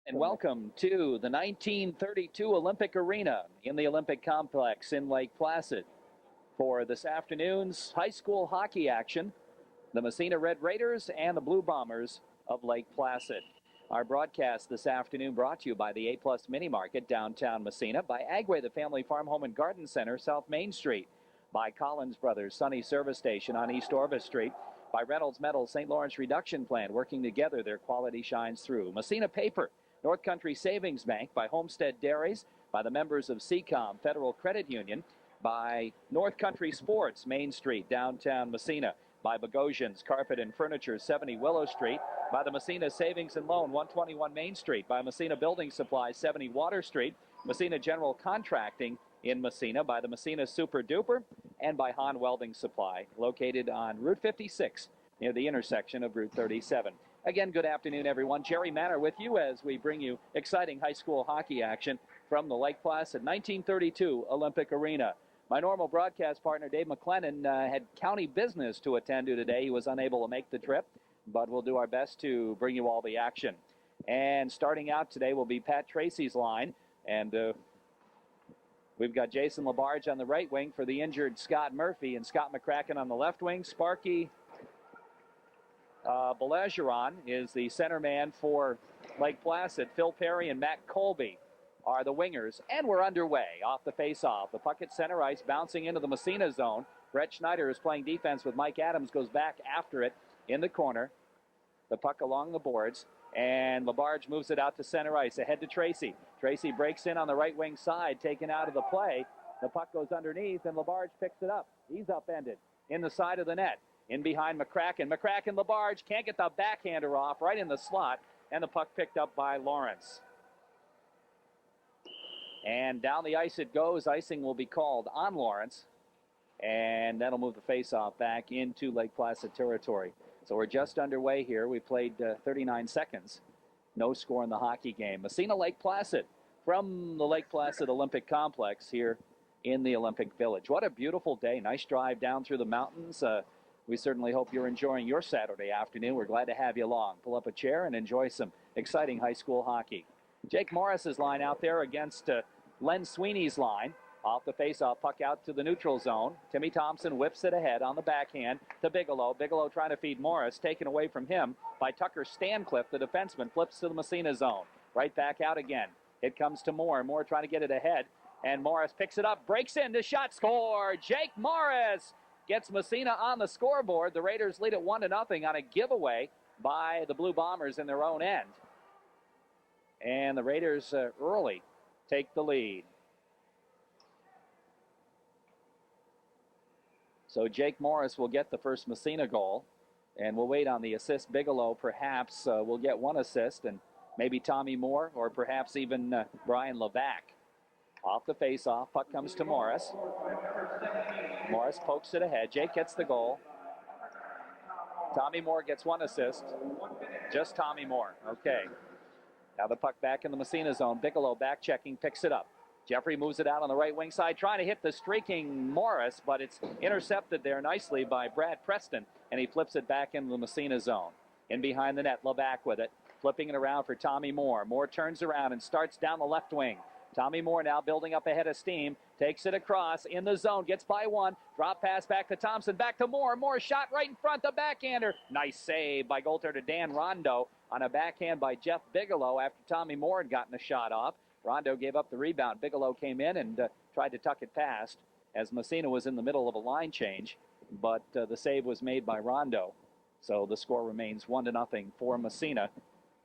And welcome to the 1932 Olympic Arena in the Olympic Complex in Lake Placid for this afternoon's high school hockey action, the Massena Red Raiders and the Blue Bombers of Lake Placid. Our broadcast this afternoon brought to you by the A-Plus Mini Market downtown Massena, by Agway, the Family Farm Home and Garden Center, South Main Street, by Collins Brothers Sunny Service Station on East Orvis Street, by Reynolds Metal St. Lawrence Reduction Plant. Working together, their quality shines through. Massena Paper, North Country Savings Bank, by Homestead Dairies, by the members of CCOM Federal Credit Union, by North Country Sports, Main Street, downtown Massena, by Bogosian's Carpet and Furniture, 70 Willow Street, by the Massena Savings and Loan, 121 Main Street, by Massena Building Supply, 70 Water Street, Massena General Contracting in Massena, by the Massena Super Duper, and by Hahn Welding Supply, located on Route 56 near the intersection of Route 37. Again, good afternoon, everyone. Jerry Manor with you as we bring you exciting high school hockey action from the Lake Placid 1932 Olympic Arena. My normal broadcast partner, Dave McLennan, had county business to attend to today. He was unable to make the trip, but we'll do our best to bring you all the action. And starting out today will be Pat Tracy's line, and we've got Jason Labarge on the right wing for the injured Scott Murphy, and Scott McCracken on the left wing. Sparky Belageron is the center man for Lake Placid. Phil Perry and Matt Colby are the wingers, and we're underway off the face-off. The puck at center ice bouncing into the Massena zone. Brett Schneider is playing defense with Mike Adams, goes back after it in the corner. The puck along the boards, and Labarge moves it out to center ice, ahead to Tracy. Tracy breaks in on the right wing side, taken out of the play. The puck goes underneath, and Labarge picks it up. He's upended in the side of the net. In behind McCracken. McCracken, Labarge can't get the backhander off, right in the slot, and the puck picked up by Lawrence. And down the ice it goes. Icing will be called on Lawrence, and that'll move the faceoff back into Lake Placid territory. So we're just underway here. We played 39 seconds. No score in the hockey game. Massena Lake Placid from the Lake Placid Olympic Complex here in the Olympic Village. What a beautiful day. Nice drive down through the mountains. We certainly hope you're enjoying your Saturday afternoon. We're glad to have you along. Pull up a chair and enjoy some exciting high school hockey. Jake Morris's line out there against Len Sweeney's line. Off the face-off, puck out to the neutral zone. Timmy Thompson whips it ahead on the backhand to Bigelow. Bigelow trying to feed Morris, taken away from him by Tucker Stancliffe, the defenseman, flips to the Massena zone. Right back out again. It comes to Moore. Moore trying to get it ahead, and Morris picks it up, breaks in, the shot, score! Jake Morris gets Massena on the scoreboard. The Raiders lead it 1-0 on a giveaway by the Blue Bombers in their own end. And the Raiders early take the lead. So Jake Morris will get the first Massena goal, and we'll wait on the assist. Bigelow perhaps will get one assist, and maybe Tommy Moore, or perhaps even Brian Levac. Off the face-off, puck comes to Morris. Morris pokes it ahead. Jake gets the goal. Tommy Moore gets one assist. Just Tommy Moore. Okay. Now the puck back in the Massena zone. Bigelow back checking, picks it up. Jeffrey moves it out on the right wing side, trying to hit the streaking Morris, but it's intercepted there nicely by Brad Preston, and he flips it back into the Massena zone. In behind the net, Levac with it, flipping it around for Tommy Moore. Moore turns around and starts down the left wing. Tommy Moore now building up ahead of steam, takes it across in the zone, gets by one, drop pass back to Thompson, back to Moore. Moore shot right in front, the backhander. Nice save by goaltender Dan Rondo on a backhand by Jeff Bigelow after Tommy Moore had gotten a shot off. Rondo gave up the rebound. Bigelow came in and tried to tuck it past as Massena was in the middle of a line change, but the save was made by Rondo. So the score remains 1-0 for Massena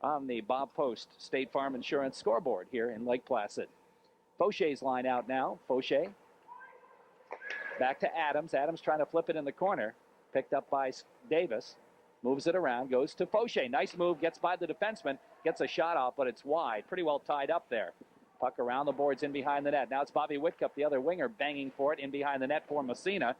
on the Bob Post State Farm Insurance scoreboard here in Lake Placid. Faucher's line out now. Faucher back to Adams. Adams trying to flip it in the corner. Picked up by Davis. Moves it around. Goes to Faucher. Nice move. Gets by the defenseman. Gets a shot off, but it's wide. Pretty well tied up there. Puck around the boards in behind the net. Now it's Bobby Whitcup, the other winger, banging for it in behind the net for Massena.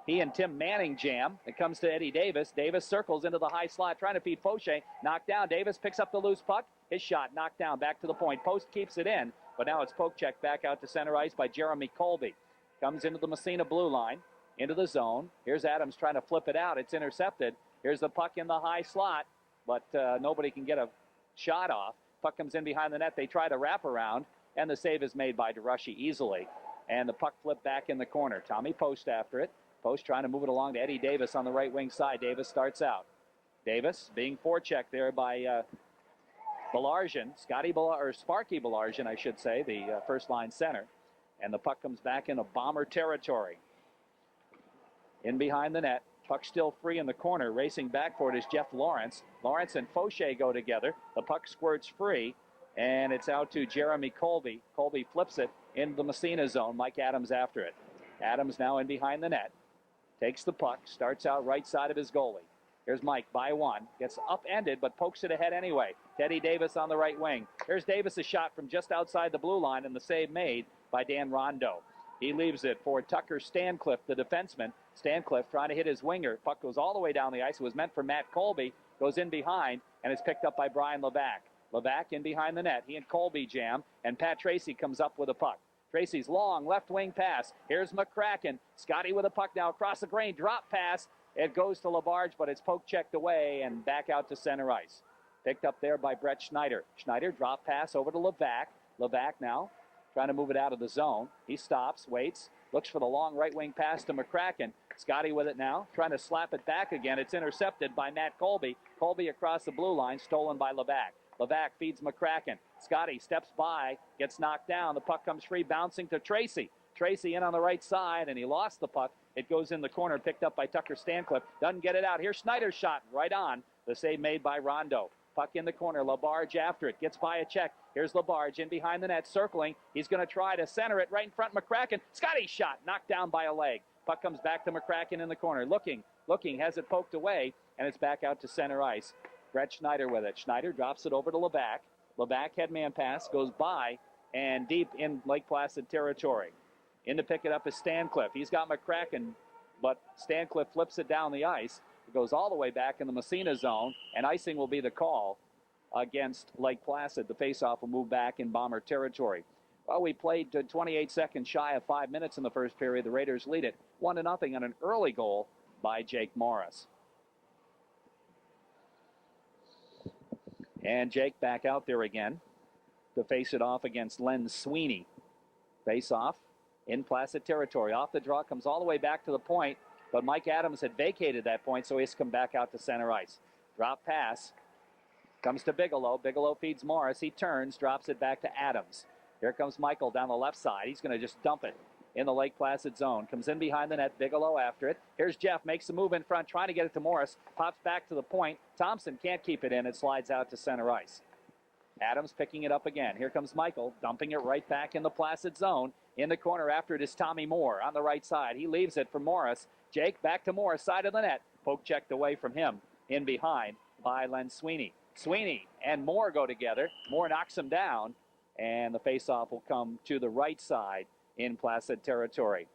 He and Tim Manning jam. It comes to Eddie Davis. Davis circles into the high slot, trying to feed Faucher. Knocked down. Davis picks up the loose puck. His shot knocked down. Back to the point. Post keeps it in. But now it's poke check back out to center ice by Jeremy Colby. Comes into the Massena blue line, into the zone. Here's Adams trying to flip it out. It's intercepted. Here's the puck in the high slot, but nobody can get a shot off. Puck comes in behind the net. They try to wrap around, and the save is made by DeRushy easily. And the puck flipped back in the corner. Tommy Post after it. Post trying to move it along to Eddie Davis on the right wing side. Davis starts out. Davis being forechecked there by Belarjan, Sparky Belarjan, I should say, the first line center. And the puck comes back into Bomber territory. In behind the net. Puck still free in the corner. Racing back for it is Jeff Lawrence. Lawrence and Fauché go together. The puck squirts free, and it's out to Jeremy Colby. Colby flips it into the Massena zone. Mike Adams after it. Adams now in behind the net. Takes the puck, starts out right side of his goalie. Here's Mike by one. Gets upended, but pokes it ahead anyway. Teddy Davis on the right wing. Here's Davis' shot from just outside the blue line, and the save made by Dan Rondo. He leaves it for Tucker Stancliffe, the defenseman. Stancliffe trying to hit his winger. Puck goes all the way down the ice. It was meant for Matt Colby. Goes in behind, and it's picked up by Brian Levac. Levac in behind the net. He and Colby jam, and Pat Tracy comes up with a puck. Tracy's long left wing pass. Here's McCracken. Scotty with a puck now across the grain. Drop pass. It goes to Labarge, but it's poke checked away and back out to center ice. Picked up there by Brett Schneider. Schneider drop pass over to Levac. Levac now trying to move it out of the zone. He stops, waits, looks for the long right wing pass to McCracken. Scotty with it now, trying to slap it back again. It's intercepted by Matt Colby. Colby across the blue line, stolen by Levac. Levac feeds McCracken. Scotty steps by, gets knocked down. The puck comes free, bouncing to Tracy. Tracy in on the right side, and he lost the puck. It goes in the corner, picked up by Tucker Stancliffe. Doesn't get it out. Here's Schneider's shot right on. The save made by Rondo. Puck in the corner. Labarge after it. Gets by a check. Here's Labarge in behind the net, circling. He's going to try to center it right in front of McCracken. Scotty's shot knocked down by a leg. Puck comes back to McCracken in the corner. Looking, has it poked away, and it's back out to center ice. Brett Schneider with it. Schneider drops it over to Levac. Levac headman pass goes by and deep in Lake Placid territory. In to pick it up is Stancliffe. He's got McCracken, but Stancliffe flips it down the ice. It goes all the way back in the Massena zone, and icing will be the call against Lake Placid. The faceoff will move back in Bomber territory. Well, we played 28 seconds shy of 5 minutes in the first period. The Raiders lead it 1-0 on an early goal by Jake Morris. And Jake back out there again to face it off against Len Sweeney. Face off in Placid territory. Off the draw, comes all the way back to the point, but Mike Adams had vacated that point, so he has to come back out to center ice. Drop pass. Comes to Bigelow. Bigelow feeds Morris. He turns, drops it back to Adams. Here comes Michael down the left side. He's going to just dump it in the Lake Placid zone. Comes in behind the net. Bigelow after it. Here's Jeff. Makes a move in front, trying to get it to Morris. Pops back to the point. Thompson can't keep it in. It slides out to center ice. Adams picking it up again. Here comes Michael, dumping it right back in the Placid zone. In the corner after it is Tommy Moore on the right side. He leaves it for Morris. Jake back to Morris, side of the net. Poke checked away from him. In behind by Len Sweeney. Sweeney and Moore go together. Moore knocks him down, and the faceoff will come to the right side in Placid territory.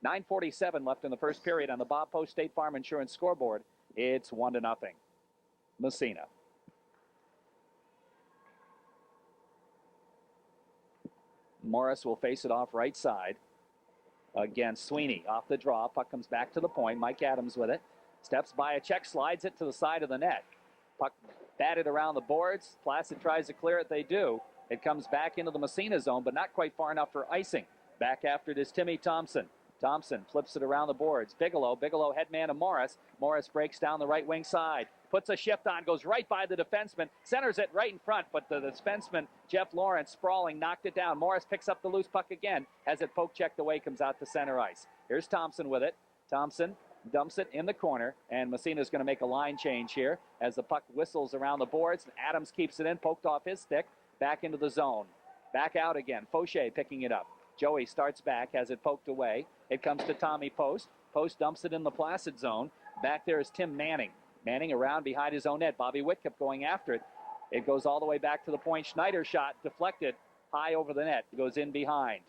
9:47 left in the first period on the Bob Post State Farm Insurance scoreboard. It's 1-0. Massena. Morris will face it off right side against Sweeney. Off the draw, puck comes back to the point. Mike Adams with it. Steps by a check, slides it to the side of the net. Puck batted around the boards. Placid tries to clear it. They do. It comes back into the Massena zone, but not quite far enough for icing. Back after it is Timmy Thompson. Thompson flips it around the boards. Bigelow headman to Morris. Morris breaks down the right wing side. Puts a shift on, goes right by the defenseman. Centers it right in front, but the defenseman, Jeff Lawrence, sprawling, knocked it down. Morris picks up the loose puck again. Has it poke checked away, comes out to center ice. Here's Thompson with it. Thompson dumps it in the corner, and Massena's going to make a line change here as the puck whistles around the boards. Adams keeps it in, poked off his stick, back into the zone. Back out again. Fauché picking it up. Joey starts back, has it poked away. It comes to Tommy Post. Post dumps it in the Placid zone. Back there is Tim Manning. Manning around behind his own net. Bobby Whitcup going after it. It goes all the way back to the point. Schneider shot deflected high over the net. It goes in behind.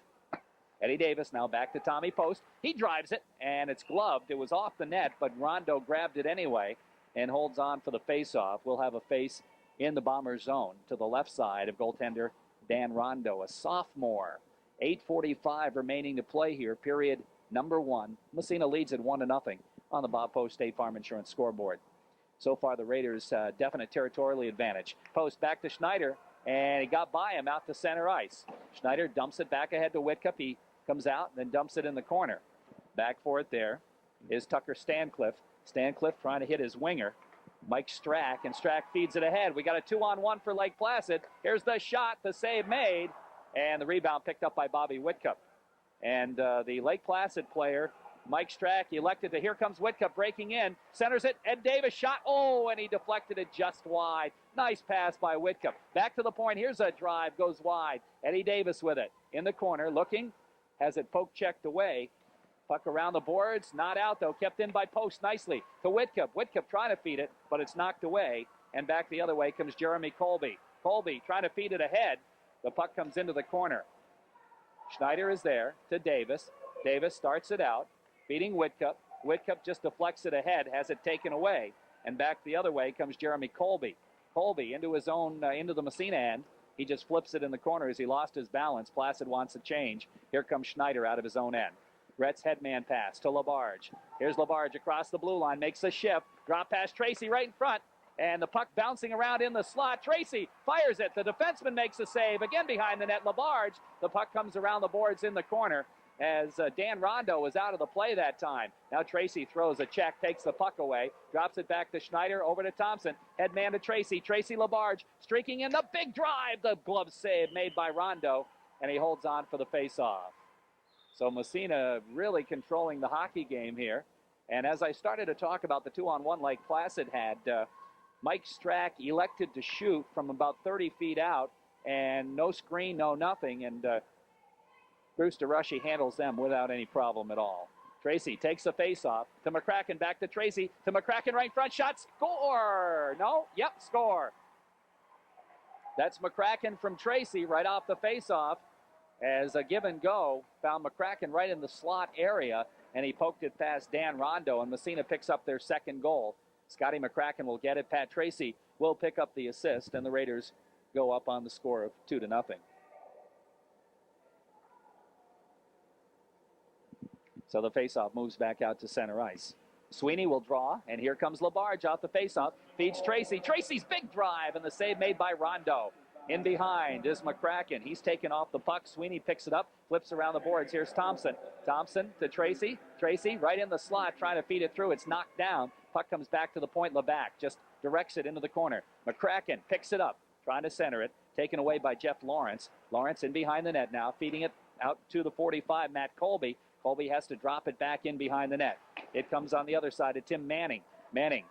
Eddie Davis now back to Tommy Post. He drives it, and it's gloved. It was off the net, but Rondo grabbed it anyway and holds on for the face-off. We'll have a face in the Bomber zone to the left side of goaltender Dan Rondo, a sophomore. 8:45 remaining to play here, period number 1. Massena leads at 1-0 on the Bob Post State Farm Insurance scoreboard. So far, the Raiders' definite territorial advantage. Post back to Schneider. and he got by him out to center ice. Schneider dumps it back ahead to Whitcup. He comes out and then dumps it in the corner. Back for it there is Tucker Stancliffe. Stancliffe trying to hit his winger, Mike Strack, and Strack feeds it ahead. We got a 2-on-1 for Lake Placid. Here's the shot, the save made, and the rebound picked up by Bobby Whitcup. And the Lake Placid player, Mike Strack, elected to, here comes Whitcup breaking in, centers it, Ed Davis shot, oh, and he deflected it just wide. Nice pass by Whitcup. Back to the point, here's a drive, goes wide. Eddie Davis with it, in the corner, looking, has it poke checked away. Puck around the boards, not out though, kept in by Post nicely to Whitcup. Whitcup trying to feed it, but it's knocked away. And back the other way comes Jeremy Colby. Colby trying to feed it ahead. The puck comes into the corner. Schneider is there to Davis. Davis starts it out, feeding Whitcup. Whitcup just deflects it ahead, has it taken away. And back the other way comes Jeremy Colby. Colby into his own, into the Massena end. He just flips it in the corner as he lost his balance. Placid wants a change. Here comes Schneider out of his own end. Rhett's headman pass to Labarge. Here's Labarge across the blue line, makes a shift. Drop pass Tracy right in front. And the puck bouncing around in the slot. Tracy fires it. The defenseman makes a save. Again behind the net, Labarge. The puck comes around the boards in the corner as Dan Rondo was out of the play that time. Now Tracy throws a check, takes the puck away, drops it back to Schneider, over to Thompson. Headman to Tracy. Tracy Labarge streaking in the big drive. The glove save made by Rondo. And he holds on for the faceoff. So Massena really controlling the hockey game here. And as I started to talk about the 2-on-1 Lake Placid had, Mike Strack elected to shoot from about 30 feet out, and no screen, no nothing. And Bruce DeRushy handles them without any problem at all. Tracy takes the face-off to McCracken, back to Tracy, to McCracken right in front, shot, score! No? Yep, score. That's McCracken from Tracy right off the face-off. As a give and go, found McCracken right in the slot area, and he poked it past Dan Rondo, and Massena picks up their second goal. Scotty McCracken will get it. Pat Tracy will pick up the assist, and the Raiders go up on the score of 2-0. So the faceoff moves back out to center ice. Sweeney will draw, and here comes Labarge off the faceoff. Feeds Tracy. Tracy's big drive, and the save made by Rondo. In behind is McCracken. He's taken off the puck. Sweeney picks it up, flips around the boards. Here's Thompson. Thompson to Tracy. Tracy right in the slot, trying to feed it through. It's knocked down. Puck comes back to the point. Levac just directs it into the corner. McCracken picks it up, trying to center it. Taken away by Jeff Lawrence. Lawrence in behind the net now, feeding it out to the 45, Matt Colby. Colby has to drop it back in behind the net. It comes on the other side to Tim Manning. Manning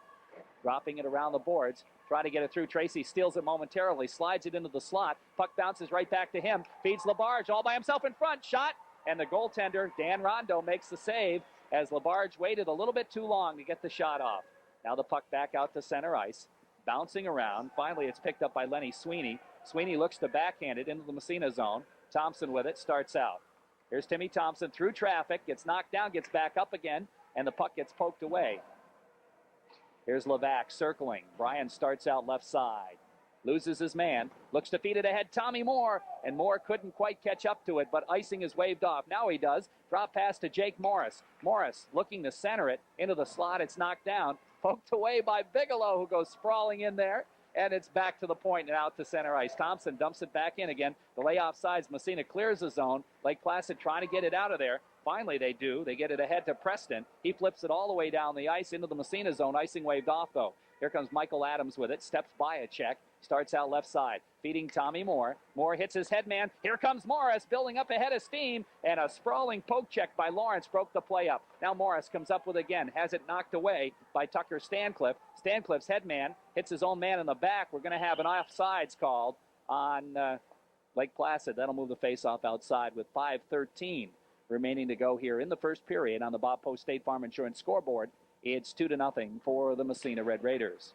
dropping it around the boards. Trying to get it through. Tracy steals it momentarily, slides it into the slot. Puck bounces right back to him. Feeds Labarge all by himself in front. Shot. And the goaltender, Dan Rondo, makes the save as Labarge waited a little bit too long to get the shot off. Now the puck back out to center ice. Bouncing around. Finally, it's picked up by Lenny Sweeney. Sweeney looks to backhand it into the Massena zone. Thompson with it. Starts out. Here's Timmy Thompson through traffic. Gets knocked down. Gets back up again. And the puck gets poked away. Here's Levac circling. Bryan starts out left side. Loses his man. Looks to feed it ahead. Tommy Moore. And Moore couldn't quite catch up to it, but icing is waved off. Now he does. Drop pass to Jake Morris. Morris looking to center it into the slot. It's knocked down. Poked away by Bigelow, who goes sprawling in there. And it's back to the point and out to center ice. Thompson dumps it back in again. The layoff sides. Massena clears the zone. Lake Placid trying to get it out of there. Finally, they do. They get it ahead to Preston. He flips it all the way down the ice into the Massena zone. Icing waved off, though. Here comes Michael Adams with it. Steps by a check. Starts out left side. Feeding Tommy Moore. Moore hits his head man. Here comes Morris building up ahead of steam. And a sprawling poke check by Lawrence broke the play up. Now Morris comes up with it again. Has it knocked away by Tucker Stancliffe. Stancliffe's head man hits his own man in the back. We're going to have an offsides called on Lake Placid. That'll move the faceoff outside with 5:13 remaining to go here in the first period on the Bob Post State Farm Insurance scoreboard. It's 2-0 for the Massena Red Raiders.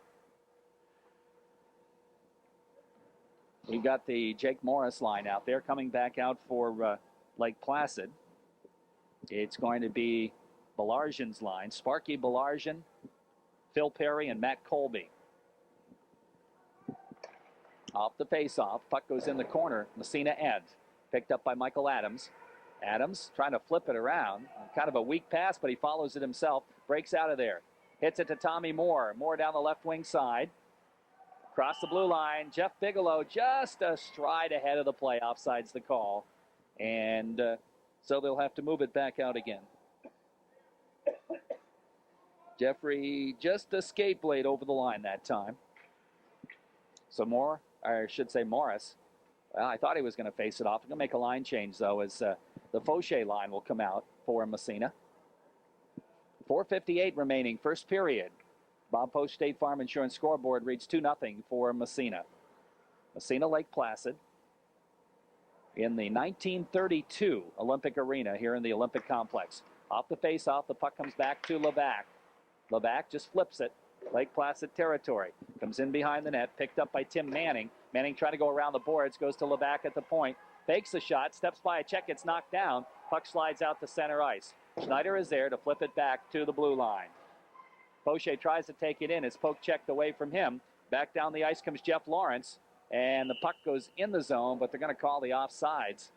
We've got the Jake Morris line out there coming back out for Lake Placid. It's going to be Belarjan's line. Sparky Belarjan, Phil Perry, and Matt Colby. Off the faceoff, puck goes in the corner. Massena end. Picked up by Michael Adams. Adams trying to flip it around. Kind of a weak pass, but he follows it himself. Breaks out of there. Hits it to Tommy Moore. Moore down the left wing side. Across the blue line, Jeff Bigelow just a stride ahead of the play. Offside's the call. And so they'll have to move it back out again. Jeffrey just escaped late over the line that time. So Morris. Well, I thought he was going to face it off. I'm going to make a line change, though, as the Fauché line will come out for Massena. 4:58 remaining, first period. Bob Post State Farm Insurance scoreboard reads 2-0 for Massena. Massena Lake Placid in the 1932 Olympic Arena here in the Olympic Complex. Off the face-off, the puck comes back to Levac. Levac just flips it. Lake Placid territory. Comes in behind the net, picked up by Tim Manning. Manning trying to go around the boards, goes to Levac at the point. Fakes the shot, steps by a check, gets knocked down. Puck slides out to center ice. Schneider is there to flip it back to the blue line. Fauché tries to take it in. It's poke checked away from him. Back down the ice comes Jeff Lawrence. And the puck goes in the zone, but they're going to call the offsides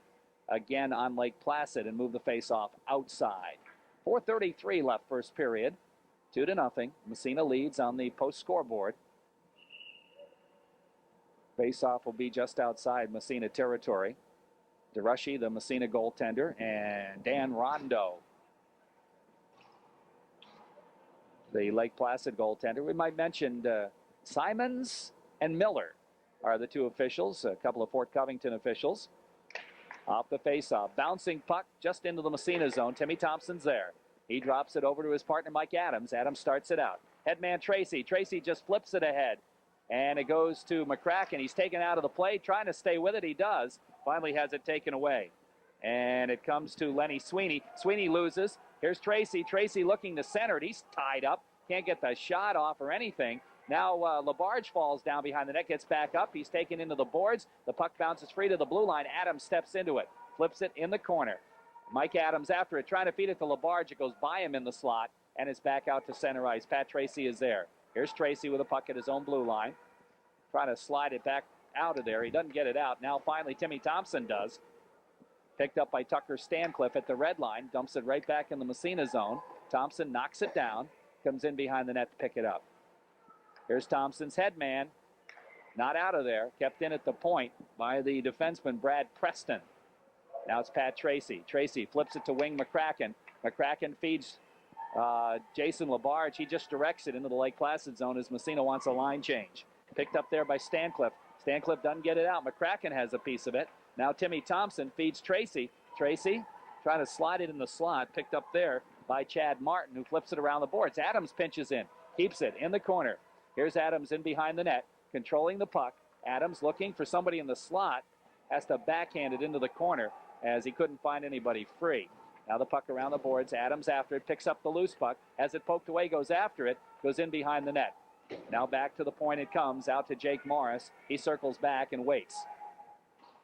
again on Lake Placid and move the face-off outside. 4:33 left first period. 2-0. Massena leads on the post scoreboard. Face-off will be just outside Massena territory. DeRushy, the Massena goaltender, and Dan Rondo, the Lake Placid goaltender. We might mention Simons and Miller are the two officials, a couple of Fort Covington officials. Off the face-off, bouncing puck just into the Massena zone. Timmy Thompson's there. He drops it over to his partner, Mike Adams. Adams starts it out. Headman Tracy. Tracy just flips it ahead. And it goes to McCracken. He's taken out of the play, trying to stay with it. He does. Finally has it taken away. And it comes to Lenny Sweeney. Sweeney loses. Here's Tracy. Tracy looking to center it. He's tied up. Can't get the shot off or anything. Now Labarge falls down behind the net, gets back up. He's taken into the boards. The puck bounces free to the blue line. Adams steps into it. Flips it in the corner. Mike Adams after it, trying to feed it to Labarge. It goes by him in the slot, and it's back out to center ice. Pat Tracy is there. Here's Tracy with a puck at his own blue line. Trying to slide it back out of there. He doesn't get it out. Now finally Timmy Thompson does. Picked up by Tucker Stancliffe at the red line. Dumps it right back in the Massena zone. Thompson knocks it down. Comes in behind the net to pick it up. Here's Thompson's head man. Not out of there. Kept in at the point by the defenseman Brad Preston. Now it's Pat Tracy. Tracy flips it to wing McCracken. McCracken feeds Jason Labarge. He just directs it into the Lake Placid zone as Massena wants a line change. Picked up there by Stancliffe. Stancliffe doesn't get it out. McCracken has a piece of it. Now Timmy Thompson feeds Tracy. Tracy trying to slide it in the slot. Picked up there by Chad Martin, who flips it around the boards. Adams pinches in. Keeps it in the corner. Here's Adams in behind the net, controlling the puck. Adams looking for somebody in the slot. Has to backhand it into the corner as he couldn't find anybody free. Now the puck around the boards. Adams after it, picks up the loose puck. Has it poked away, goes after it, goes in behind the net. Now back to the point it comes, out to Jake Morris. He circles back and waits.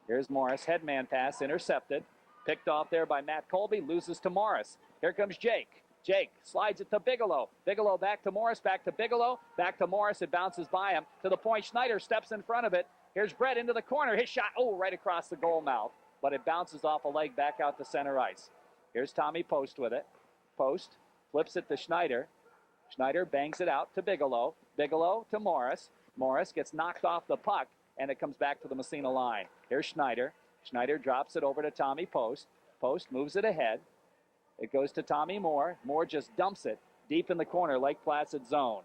Here's Morris, headman pass, intercepted. Picked off there by Matt Colby, loses to Morris. Here comes Jake. Jake slides it to Bigelow. Bigelow back to Morris, back to Bigelow, back to Morris. It bounces by him to the point. Schneider steps in front of it. Here's Brett into the corner. His shot, right across the goal mouth. But it bounces off a leg back out to center ice. Here's Tommy Post with it. Post flips it to Schneider. Schneider bangs it out to Bigelow. Bigelow to Morris. Morris gets knocked off the puck, and it comes back to the Massena line. Here's Schneider. Schneider drops it over to Tommy Post. Post moves it ahead. It goes to Tommy Moore. Moore just dumps it deep in the corner, Lake Placid zone.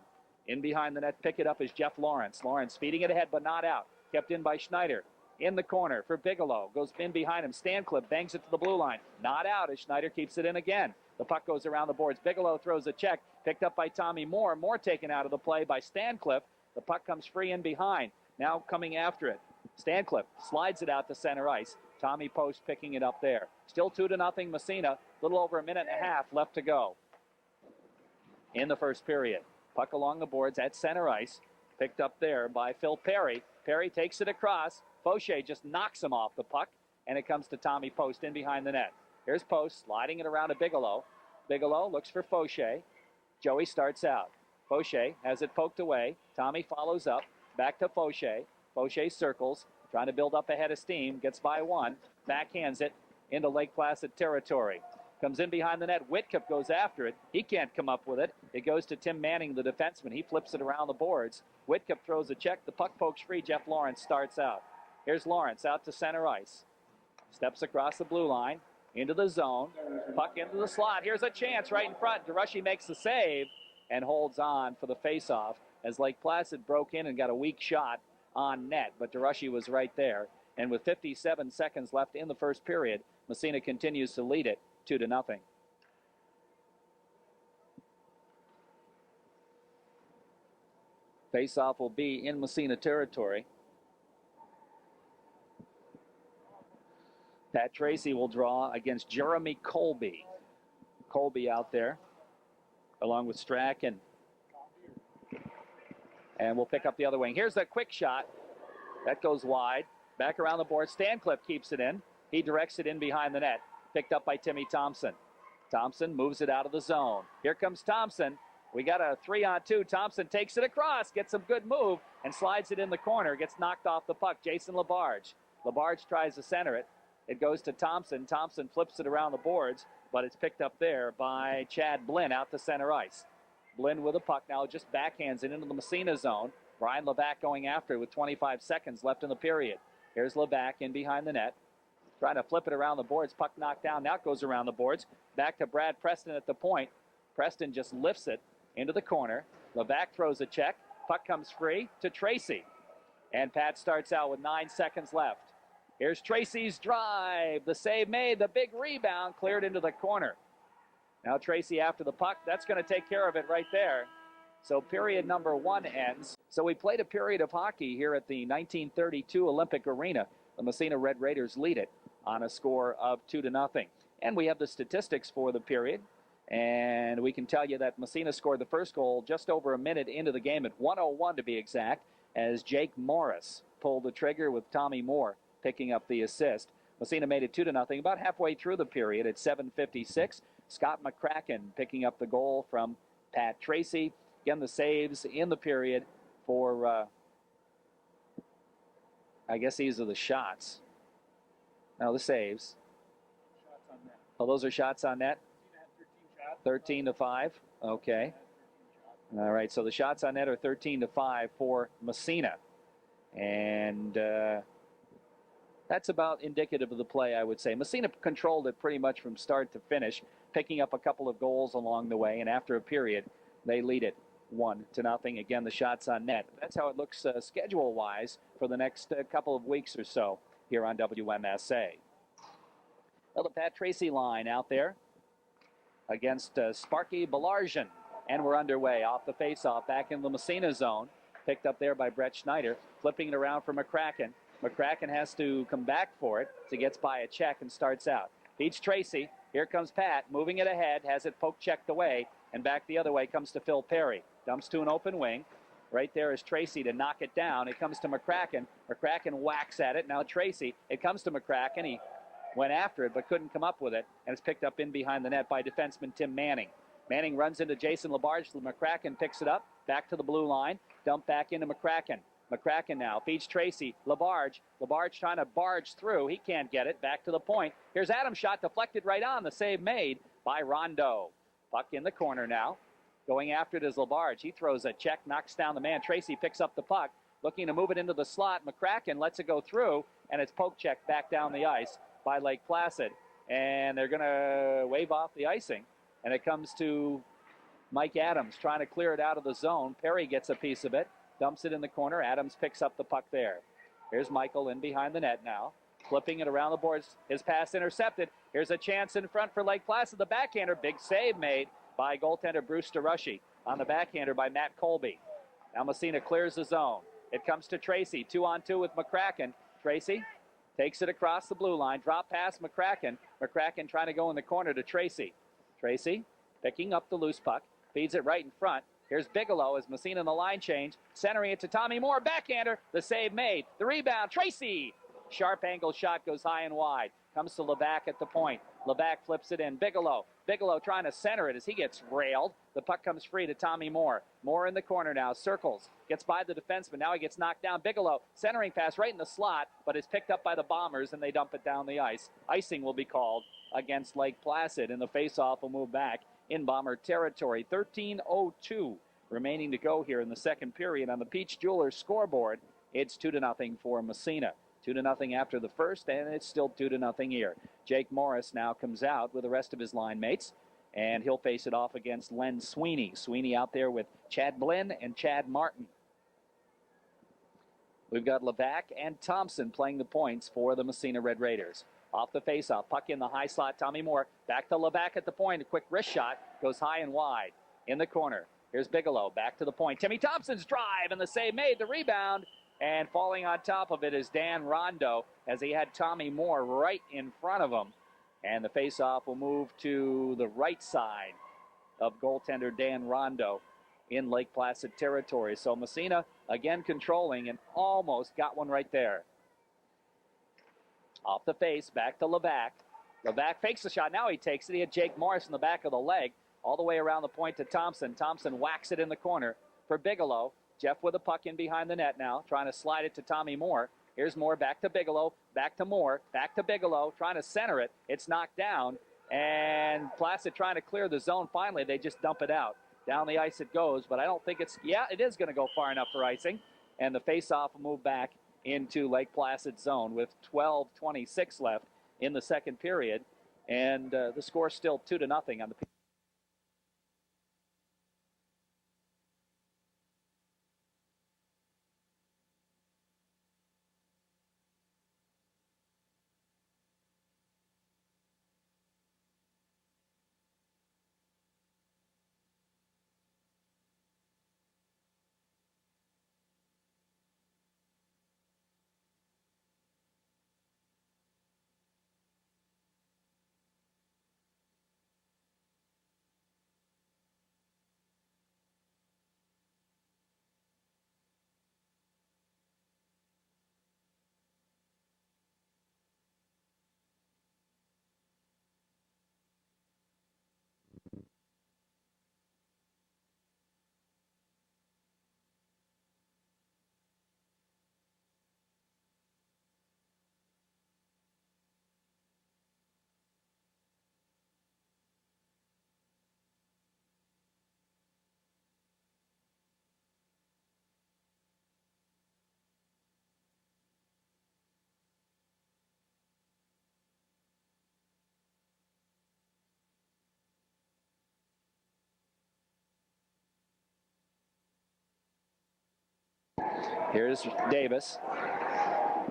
In behind the net, pick it up is Jeff Lawrence. Lawrence feeding it ahead, but not out. Kept in by Schneider. In the corner for Bigelow. Goes in behind him. Stancliffe bangs it to the blue line. Not out as Schneider keeps it in again. The puck goes around the boards. Bigelow throws a check. Picked up by Tommy Moore. Moore taken out of the play by Stancliffe. The puck comes free in behind. Now coming after it. Stancliffe slides it out to center ice. Tommy Post picking it up there. Still 2-0 Massena. Little over a minute and a half left to go in the first period. Puck along the boards at center ice. Picked up there by Phil Perry. Perry takes it across. Fauché just knocks him off the puck, and it comes to Tommy Post in behind the net. Here's Post sliding it around to Bigelow. Bigelow looks for Fauché. Joey starts out. Fauché has it poked away. Tommy follows up. Back to Fauché. Fauché circles, trying to build up a head of steam. Gets by one. Backhands it into Lake Placid territory. Comes in behind the net. Whitcup goes after it. He can't come up with it. It goes to Tim Manning, the defenseman. He flips it around the boards. Whitcup throws a check. The puck pokes free. Jeff Lawrence starts out. Here's Lawrence out to center ice. Steps across the blue line. Into the zone. Puck into the slot. Here's a chance right in front. DeRushy makes the save and holds on for the faceoff as Lake Placid broke in and got a weak shot on net. But DeRushy was right there. And with 57 seconds left in the first period, Massena continues to lead it 2-0. Faceoff will be in Massena territory. Pat Tracy will draw against Jeremy Colby. Colby out there along with Strachan. And we'll pick up the other wing. Here's a quick shot. That goes wide. Back around the board. Stancliffe keeps it in. He directs it in behind the net. Picked up by Timmy Thompson. Thompson moves it out of the zone. Here comes Thompson. We got a 3-on-2. Thompson takes it across, gets a good move, and slides it in the corner. Gets knocked off the puck. Jason LaBarge. LaBarge tries to center it. It goes to Thompson. Thompson flips it around the boards, but it's picked up there by Chad Blinn out to center ice. Blinn with a puck now just backhands it into the Massena zone. Brian Levac going after it with 25 seconds left in the period. Here's Levac in behind the net. Trying to flip it around the boards. Puck knocked down. Now it goes around the boards. Back to Brad Preston at the point. Preston just lifts it into the corner. Levac throws a check. Puck comes free to Tracy. And Pat starts out with 9 seconds left. Here's Tracy's drive. The save made. The big rebound cleared into the corner. Now Tracy after the puck. That's going to take care of it right there. So period number 1 ends. So we played a period of hockey here at the 1932 Olympic Arena. The Massena Red Raiders lead it on a score of 2-0. And we have the statistics for the period. And we can tell you that Massena scored the first goal just over a minute into the game at 1:01 to be exact, as Jake Morris pulled the trigger with Tommy Moore picking up the assist. Massena made it 2-0 about halfway through the period at 7:56. Scott McCracken picking up the goal from Pat Tracy. Again, the saves in the period for, I guess these are the shots. No, the saves. Shots on net. Oh, those are shots on net? 13-5. Okay. All right, so the shots on net are 13-5 for Massena. And that's about indicative of the play, I would say. Massena controlled it pretty much from start to finish, picking up a couple of goals along the way. And after a period, they lead it 1-0. Again, the shots on net. That's how it looks schedule-wise for the next couple of weeks or so here on WMSA. Well, the Pat Tracy line out there against Sparky Belarjan. And we're underway off the faceoff back in the Massena zone. Picked up there by Brett Schneider. Flipping it around for McCracken. McCracken has to come back for it. So he gets by a check and starts out. Beats Tracy. Here comes Pat. Moving it ahead. Has it poke checked away. And back the other way comes to Phil Perry. Dumps to an open wing. Right there is Tracy to knock it down. It comes to McCracken. McCracken whacks at it. Now Tracy. It comes to McCracken. He went after it but couldn't come up with it. And it's picked up in behind the net by defenseman Tim Manning. Manning runs into Jason LaBarge. McCracken picks it up. Back to the blue line. Dump back into McCracken. McCracken now feeds Tracy. LaBarge. LaBarge trying to barge through. He can't get it. Back to the point. Here's Adam's shot deflected right on. The save made by Rondo. Puck in the corner now. Going after it is LaBarge. He throws a check, knocks down the man. Tracy picks up the puck. Looking to move it into the slot. McCracken lets it go through. And it's poke checked back down the ice by Lake Placid. And they're going to wave off the icing. And it comes to Mike Adams trying to clear it out of the zone. Perry gets a piece of it. Dumps it in the corner. Adams picks up the puck there. Here's Michael in behind the net now. Flipping it around the boards. His pass intercepted. Here's a chance in front for Lake Placid. The backhander. Big save made by goaltender Bruce DeRushy on the backhander by Matt Colby. Now Massena clears the zone. It comes to Tracy. 2-on-2 with McCracken. Tracy takes it across the blue line. Drop pass McCracken. McCracken trying to go in the corner to Tracy. Tracy picking up the loose puck. Feeds it right in front. Here's Bigelow as Massena in the line change. Centering it to Tommy Moore. Backhander. The save made. The rebound. Tracy. Sharp angle shot goes high and wide. Comes to Levac at the point. Levac flips it in. Bigelow. Bigelow trying to center it as he gets railed. The puck comes free to Tommy Moore. Moore in the corner now, circles, gets by the defenseman. Now he gets knocked down. Bigelow, centering pass right in the slot, but is picked up by the Bombers, and they dump it down the ice. Icing will be called against Lake Placid, and the faceoff will move back in Bomber territory. 13:02 remaining to go here in the second period. On the Peach Jewelers scoreboard, it's 2-0 for Massena. 2-0 after the first, and it's still 2-0 here. Jake Morris now comes out with the rest of his line mates, and he'll face it off against Len Sweeney. Sweeney out there with Chad Blinn and Chad Martin. We've got Levac and Thompson playing the points for the Massena Red Raiders. Off the faceoff, puck in the high slot, Tommy Moore. Back to Levac at the point, a quick wrist shot, goes high and wide. In the corner, here's Bigelow, back to the point. Timmy Thompson's drive, and the save made, the rebound. And falling on top of it is Dan Rondo, as he had Tommy Moore right in front of him. And the faceoff will move to the right side of goaltender Dan Rondo in Lake Placid territory. So Massena again controlling and almost got one right there. Off the face, back to Levac. Levac fakes the shot. Now he takes it. He had Jake Morris in the back of the leg. All the way around the point to Thompson. Thompson whacks it in the corner for Bigelow. Jeff with a puck in behind the net now, trying to slide it to Tommy Moore. Here's Moore, back to Bigelow, back to Moore, back to Bigelow, trying to center it. It's knocked down, and Placid trying to clear the zone. Finally, they just dump it out. Down the ice it goes, but I don't think it's, yeah, it is going to go far enough for icing. And the faceoff will move back into Lake Placid zone with 12:26 left in the second period. And the score's still 2-0 on the Here's Davis.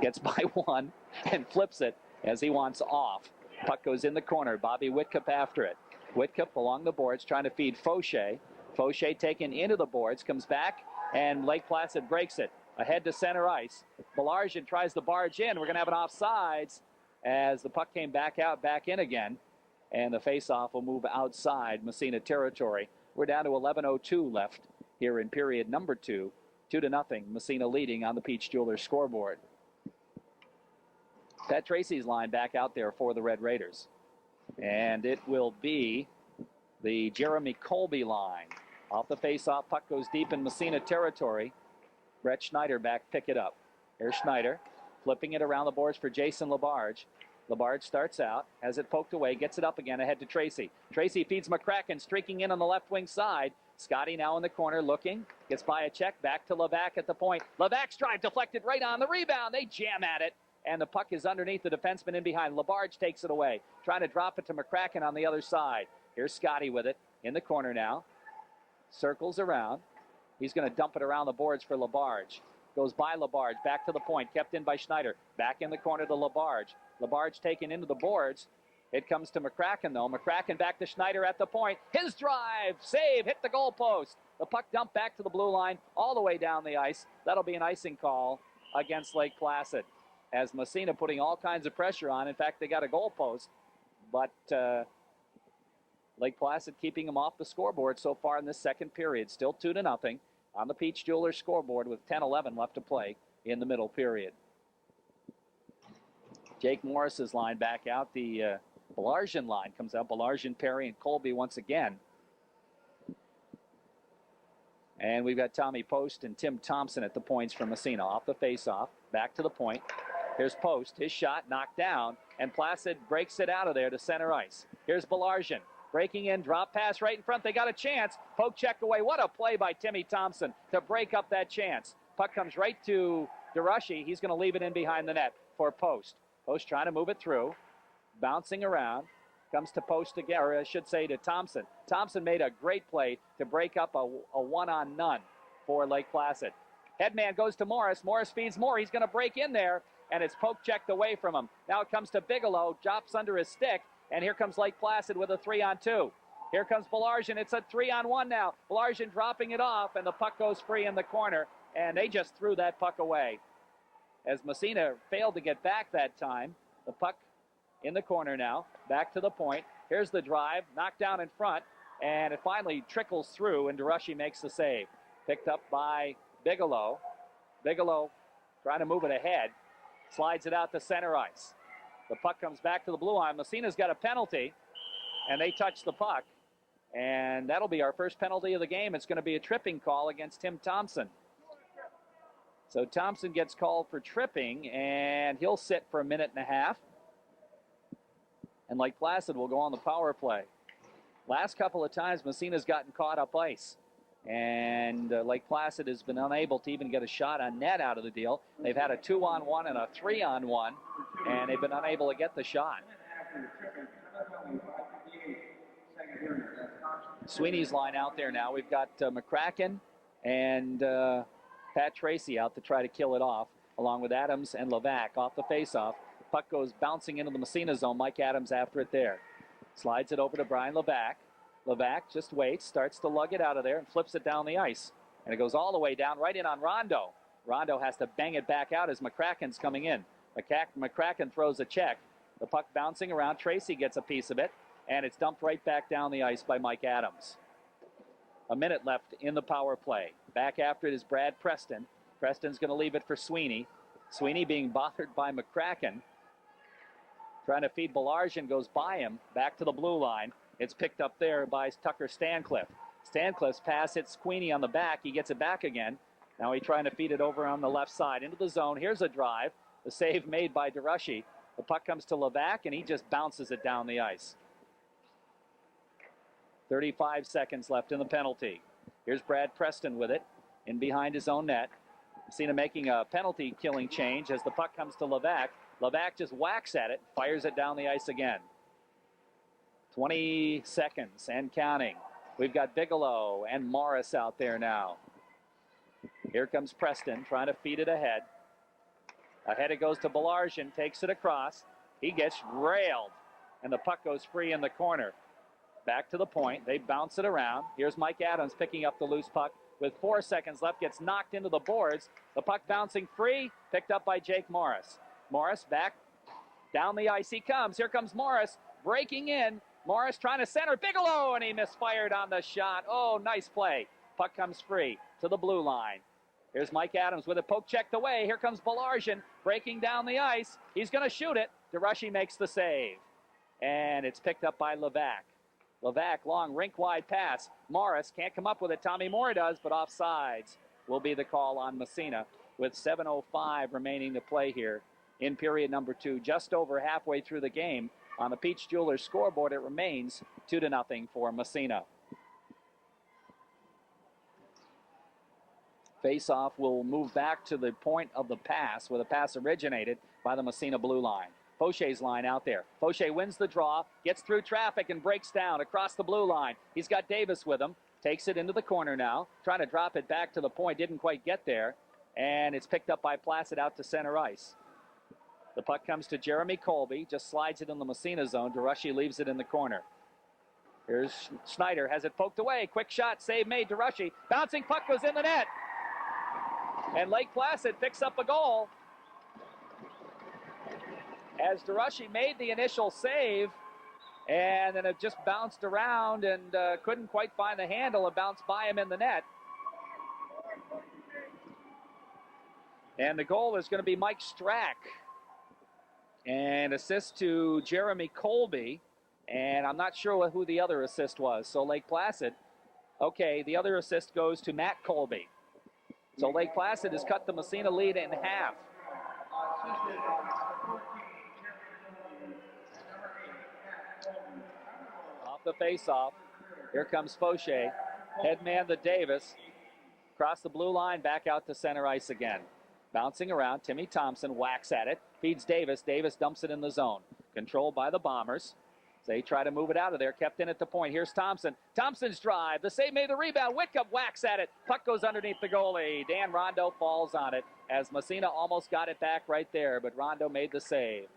Gets by one and flips it as he wants off. Puck goes in the corner. Bobby Whitcup after it. Whitcup along the boards trying to feed Fauché. Fauché taken into the boards, comes back, and Lake Placid breaks it. Ahead to center ice. Belargin tries to barge in. We're going to have an offsides as the puck came back out, back in again. And the faceoff will move outside Massena territory. We're down to 11:02 left here in period number 2. 2-0, Massena leading on the Peach Jewelers scoreboard. Pat Tracy's line back out there for the Red Raiders. And it will be the Jeremy Colby line. Off the face-off, puck goes deep in Massena territory. Brett Schneider back, pick it up. Here's Schneider, flipping it around the boards for Jason Labarge. Labarge starts out, has it poked away, gets it up again ahead to Tracy. Tracy feeds McCracken, streaking in on the left wing side. Scotty now in the corner looking, gets by a check, back to Levac at the point. Levac's drive deflected right on the rebound. They jam at it, and the puck is underneath the defenseman in behind. Labarge takes it away, trying to drop it to McCracken on the other side. Here's Scotty with it in the corner now. Circles around. He's going to dump it around the boards for Labarge. Goes by Labarge, back to the point, kept in by Schneider. Back in the corner to Labarge. Labarge taken into the boards. It comes to McCracken, though. McCracken back to Schneider at the point. His drive, save, hit the goalpost. The puck dumped back to the blue line, all the way down the ice. That'll be an icing call against Lake Placid, as Massena putting all kinds of pressure on. In fact, they got a goalpost, but Lake Placid keeping them off the scoreboard so far in this second period. Still 2-0 on the Peach Jewelers scoreboard with 10:11 left to play in the middle period. Jake Morris's line back out. The Belargin line comes out. Belargin, Perry, and Colby once again. And we've got Tommy Post and Tim Thompson at the points for Massena. Off the face-off, back to the point. Here's Post, his shot knocked down, and Placid breaks it out of there to center ice. Here's Belarjan, breaking in, drop pass right in front. They got a chance. Poke check away. What a play by Timmy Thompson to break up that chance. Puck comes right to DeRushy. He's going to leave it in behind the net for Post. Post trying to move it through, bouncing around. Comes to Post again, or I should say to Thompson. Thompson made a great play to break up a one-on-none for Lake Placid. Headman goes to Morris. Morris feeds Moore. He's going to break in there, and it's poke checked away from him. Now it comes to Bigelow, drops under his stick, and here comes Lake Placid with a 3-on-2. Here comes Belarjan. It's a 3-on-1 now. Belarjan dropping it off, and the puck goes free in the corner, and they just threw that puck away. As Massena failed to get back that time, the puck in the corner now, back to the point. Here's the drive, knocked down in front, and it finally trickles through, and DeRushy makes the save. Picked up by Bigelow. Bigelow trying to move it ahead, slides it out to center ice. The puck comes back to the blue line. Massena's got a penalty, and they touch the puck, and that'll be our first penalty of the game. It's going to be a tripping call against Tim Thompson. So Thompson gets called for tripping, and he'll sit for a minute and a half. And Lake Placid will go on the power play. Last couple of times, Massena's gotten caught up ice. And Lake Placid has been unable to even get a shot on net out of the deal. They've had a 2-on-1 and a 3-on-1, and they've been unable to get the shot. Sweeney's line out there now. We've got McCracken and Pat Tracy out to try to kill it off, along with Adams and Levac off the faceoff. Puck goes bouncing into the Massena zone. Mike Adams after it there. Slides it over to Brian Levac. Levac just waits, starts to lug it out of there, and flips it down the ice. And it goes all the way down, right in on Rondo. Rondo has to bang it back out as McCracken's coming in. McCracken throws a check. The puck bouncing around. Tracy gets a piece of it, and it's dumped right back down the ice by Mike Adams. A minute left in the power play. Back after it is Brad Preston. Preston's going to leave it for Sweeney. Sweeney being bothered by McCracken. Trying to feed Belarjan, goes by him, back to the blue line. It's picked up there by Tucker Stancliffe. Stancliffe's pass hits Sweeney on the back. He gets it back again. Now he's trying to feed it over on the left side into the zone. Here's a drive. The save made by DeRushy. The puck comes to Levac, and he just bounces it down the ice. 35 seconds left in the penalty. Here's Brad Preston with it in behind his own net. Massena making a penalty killing change as the puck comes to Levac. Levac just whacks at it, fires it down the ice again. 20 seconds and counting. We've got Bigelow and Morris out there now. Here comes Preston trying to feed it ahead. Ahead it goes to Belarjan, takes it across. He gets railed, and the puck goes free in the corner. Back to the point. They bounce it around. Here's Mike Adams picking up the loose puck with 4 seconds left. Gets knocked into the boards. The puck bouncing free, picked up by Jake Morris. Morris back down the ice he comes. Here comes Morris breaking in. Morris trying to center Bigelow, and he misfired on the shot. Oh, nice play. Puck comes free to the blue line. Here's Mike Adams with a poke checked away. Here comes Belarjan breaking down the ice. He's going to shoot it. DeRushy makes the save. And it's picked up by Levac. Levac, long rink-wide pass. Morris can't come up with it. Tommy Moore does, but offsides will be the call on Massena with 7:05 remaining to play here in period number 2. Just over halfway through the game. On the Peach Jewelers scoreboard, it remains 2-0 for Massena. Face-off will move back to the point of the pass, where the pass originated by the Massena blue line. Faucher's line out there. Faucher wins the draw, gets through traffic, and breaks down across the blue line. He's got Davis with him. Takes it into the corner now. Trying to drop it back to the point. Didn't quite get there. And it's picked up by Placid out to center ice. The puck comes to Jeremy Colby. Just slides it in the Massena zone. DeRushy leaves it in the corner. Here's Schneider. Has it poked away. Quick shot. Save made. DeRushy. Bouncing puck was in the net. And Lake Placid picks up a goal. As DeRushy made the initial save, and then it just bounced around and couldn't quite find the handle. It bounced by him in the net. And the goal is going to be Mike Strack. And assist to Jeremy Colby. And I'm not sure who the other assist was. So Lake Placid Okay, the other assist goes to Matt Colby. So Lake Placid has cut the Massena lead in half. Off the face-off, here comes Fauché. Headman to Davis. Across the blue line, back out to center ice again. Bouncing around, Timmy Thompson whacks at it, feeds Davis. Davis dumps it in the zone. Controlled by the Bombers. They try to move it out of there, kept in at the point. Here's Thompson. Thompson's drive. The save made the rebound. Whitcup whacks at it. Puck goes underneath the goalie. Dan Rondo falls on it as Massena almost got it back right there, but Rondo made the save.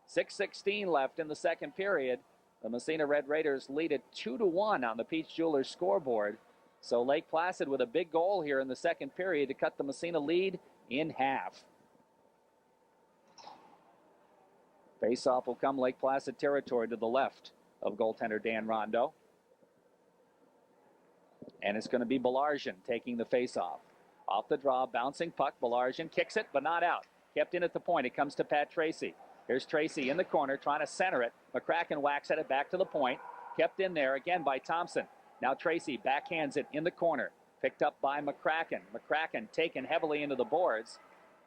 6:16 left in the second period. The Massena Red Raiders lead it 2-1 on the Peach Jewelers scoreboard. So Lake Placid with a big goal here in the second period to cut the Massena lead in half. Face-off will come Lake Placid territory to the left of goaltender Dan Rondo. And it's going to be Belargin taking the face-off. Off the draw, bouncing puck. Belargin kicks it, but not out. Kept in at the point. It comes to Pat Tracy. Here's Tracy in the corner trying to center it. McCracken whacks at it back to the point. Kept in there again by Thompson. Now Tracy backhands it in the corner. Picked up by McCracken. McCracken taken heavily into the boards.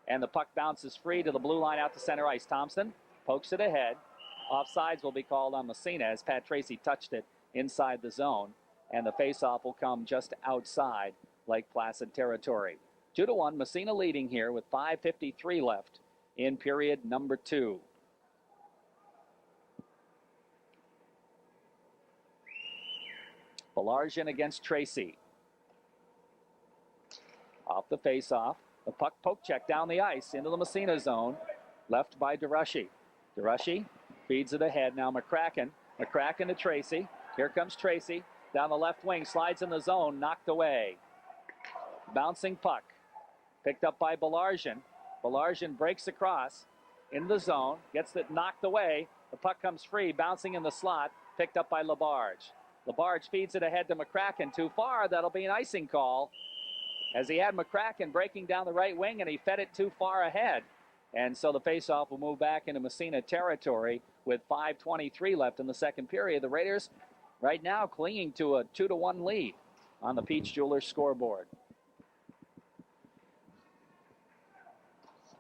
And the puck bounces free to the blue line out to center ice. Thompson pokes it ahead. Offsides will be called on Massena as Pat Tracy touched it inside the zone. And the faceoff will come just outside Lake Placid territory. 2-1, Massena leading here with 5:53 left in period number 2. Belargin against Tracy. Off the faceoff. The puck poke check down the ice into the Massena zone. Left by DeRushy. DeRushy feeds it ahead. Now McCracken. McCracken to Tracy. Here comes Tracy. Down the left wing. Slides in the zone. Knocked away. Bouncing puck. Picked up by Belargin. Belargin breaks across in the zone. Gets it knocked away. The puck comes free. Bouncing in the slot. Picked up by LaBarge. LaBarge feeds it ahead to McCracken. Too far. That'll be an icing call. As he had McCracken breaking down the right wing and he fed it too far ahead. And so the faceoff will move back into Massena territory with 5:23 left in the second period. The Raiders right now clinging to a 2-1 lead on the Peach Jewelers scoreboard.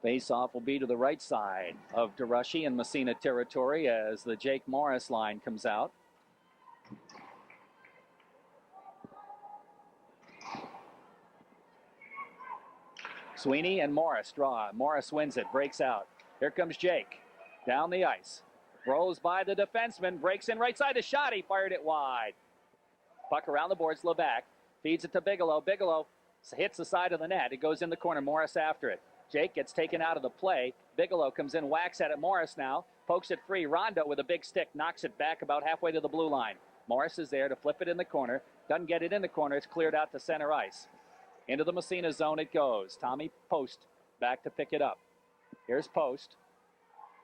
Faceoff will be to the right side of DeRushy in Massena territory as the Jake Morris line comes out. Sweeney and Morris draw. Morris wins it, breaks out. Here comes Jake. Down the ice. Throws by the defenseman, breaks in right side. The shot, he fired it wide. Puck around the boards, Levac. Feeds it to Bigelow. Bigelow hits the side of the net. It goes in the corner. Morris after it. Jake gets taken out of the play. Bigelow comes in, whacks at it. Morris now pokes it free. Rondo with a big stick knocks it back about halfway to the blue line. Morris is there to flip it in the corner. Doesn't get it in the corner. It's cleared out to center ice. Into the Massena zone it goes. Tommy Post back to pick it up. Here's Post.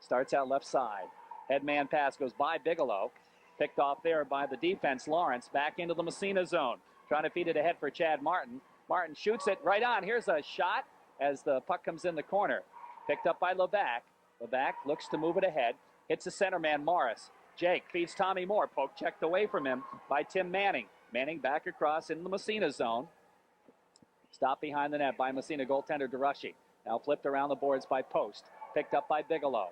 Starts out left side. Headman pass goes by Bigelow. Picked off there by the defense. Lawrence back into the Massena zone. Trying to feed it ahead for Chad Martin. Martin shoots it right on. Here's a shot as the puck comes in the corner. Picked up by Levac. Levac looks to move it ahead. Hits the center man Morris. Jake feeds Tommy Moore. Poke checked away from him by Tim Manning. Manning back across in the Massena zone. Stopped behind the net by Massena goaltender DeRushy. Now flipped around the boards by Post. Picked up by Bigelow.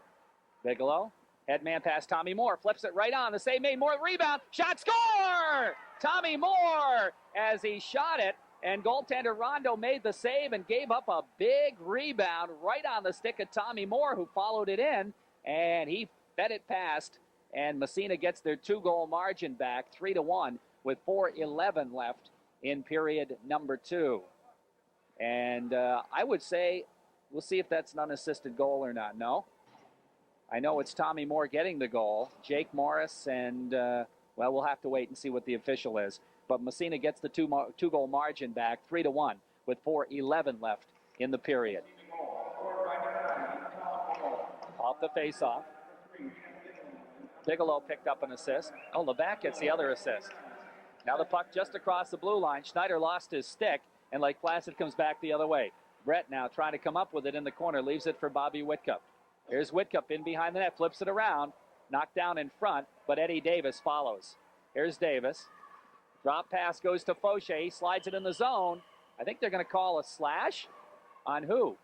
Bigelow, headman pass Tommy Moore. Flips it right on. The save made. Moore rebound. Shot, score! Tommy Moore as he shot it. And goaltender Rondo made the save and gave up a big rebound right on the stick of Tommy Moore, who followed it in. And he fed it past. And Massena gets their 2-goal margin back, 3-1, with 4:11 left in period number 2. And I would say, we'll see if that's an unassisted goal or not. No. I know it's Tommy Moore getting the goal. Jake Morris and, well, we'll have to wait and see what the official is. But Massena gets the 2-goal margin back, 3-1, with 4:11 left in the period. Off the faceoff. Bigelow picked up an assist. Oh, Levac gets the other assist. Now the puck just across the blue line. Schneider lost his stick, and Lake Placid comes back the other way. Brett now trying to come up with it in the corner. Leaves it for Bobby Whitcup. Here's Whitcup in behind the net. Flips it around. Knocked down in front, but Eddie Davis follows. Here's Davis. Drop pass goes to Fauché. He slides it in the zone. I think they're going to call a slash on who?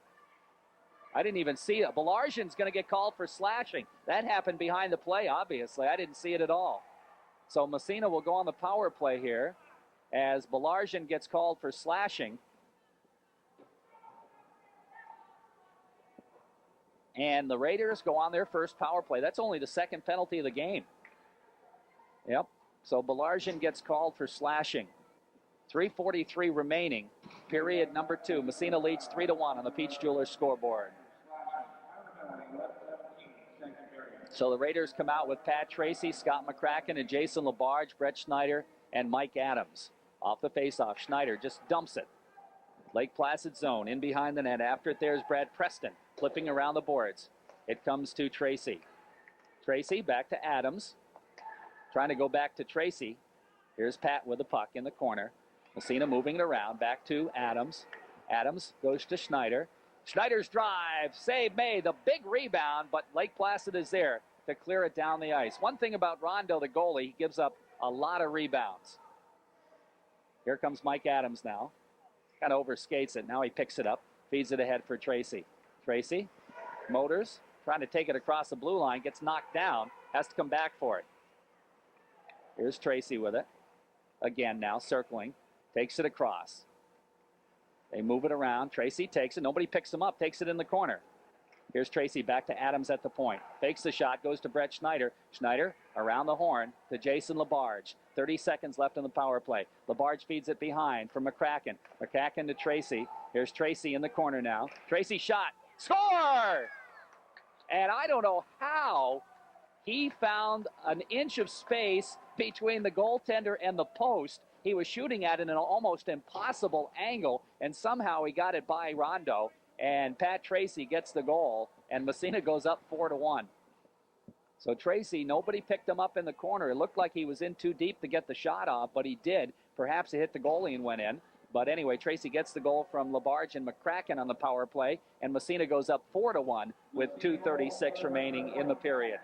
I didn't even see it. Belarjan's going to get called for slashing. That happened behind the play, obviously. I didn't see it at all. So Massena will go on the power play here as Belarjan gets called for slashing. And the Raiders go on their first power play. That's only the second penalty of the game. Yep. So Belarjan gets called for slashing. 3:43 remaining. Period number 2. Massena leads 3-1 on the Peach Jewelers scoreboard. So the Raiders come out with Pat Tracy, Scott McCracken, and Jason LaBarge, Brett Schneider, and Mike Adams. Off the faceoff, Schneider just dumps it. Lake Placid zone, in behind the net. After it, there's Brad Preston, flipping around the boards. It comes to Tracy. Tracy back to Adams. Trying to go back to Tracy. Here's Pat with the puck in the corner. Massena moving it around, back to Adams. Adams goes to Schneider. Schneider's drive, save made, the big rebound, but Lake Placid is there to clear it down the ice. One thing about Rondo, the goalie, he gives up a lot of rebounds. Here comes Mike Adams now. Kind of overskates it. Now he picks it up, feeds it ahead for Tracy. Tracy, motors, trying to take it across the blue line, gets knocked down, has to come back for it. Here's Tracy with it. Again now, circling, takes it across. They move it around. Tracy takes it. Nobody picks him up. Takes it in the corner. Here's Tracy back to Adams at the point. Fakes the shot. Goes to Brett Schneider. Schneider around the horn to Jason LaBarge. 30 seconds left in the power play. LaBarge feeds it behind for McCracken. McCracken to Tracy. Here's Tracy in the corner now. Tracy shot. Score! And I don't know how he found an inch of space between the goaltender and the post. He was shooting at it in an almost impossible angle, and somehow he got it by Rondo, and Pat Tracy gets the goal, and Massena goes up 4-1. So Tracy, nobody picked him up in the corner. It looked like he was in too deep to get the shot off, but he did. Perhaps he hit the goalie and went in. But anyway, Tracy gets the goal from LaBarge and McCracken on the power play, and Massena goes up 4-1 with 2:36 remaining in the period.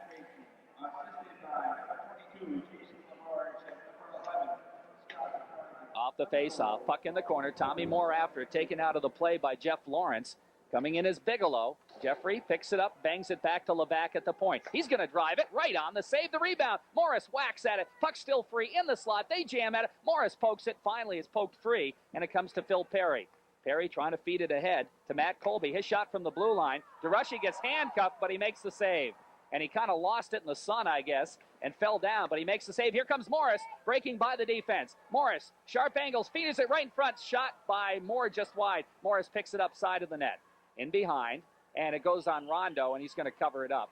Off the face-off, puck in the corner. Tommy Moore after it, taken out of the play by Jeff Lawrence. Coming in is Bigelow. Jeffrey picks it up, bangs it back to Levac at the point. He's going to drive it right on the save, the rebound. Morris whacks at it. Puck still free in the slot. They jam at it. Morris pokes it. Finally, it's poked free, and it comes to Phil Perry. Perry trying to feed it ahead to Matt Colby. His shot from the blue line. DeRushy gets handcuffed, but he makes the save. And he kind of lost it in the sun, I guess, and fell down, but he makes the save. Here comes Morris, breaking by the defense. Morris, sharp angles, feeds it right in front, shot by Moore just wide. Morris picks it up side of the net, in behind, and it goes on Rondo, and he's going to cover it up.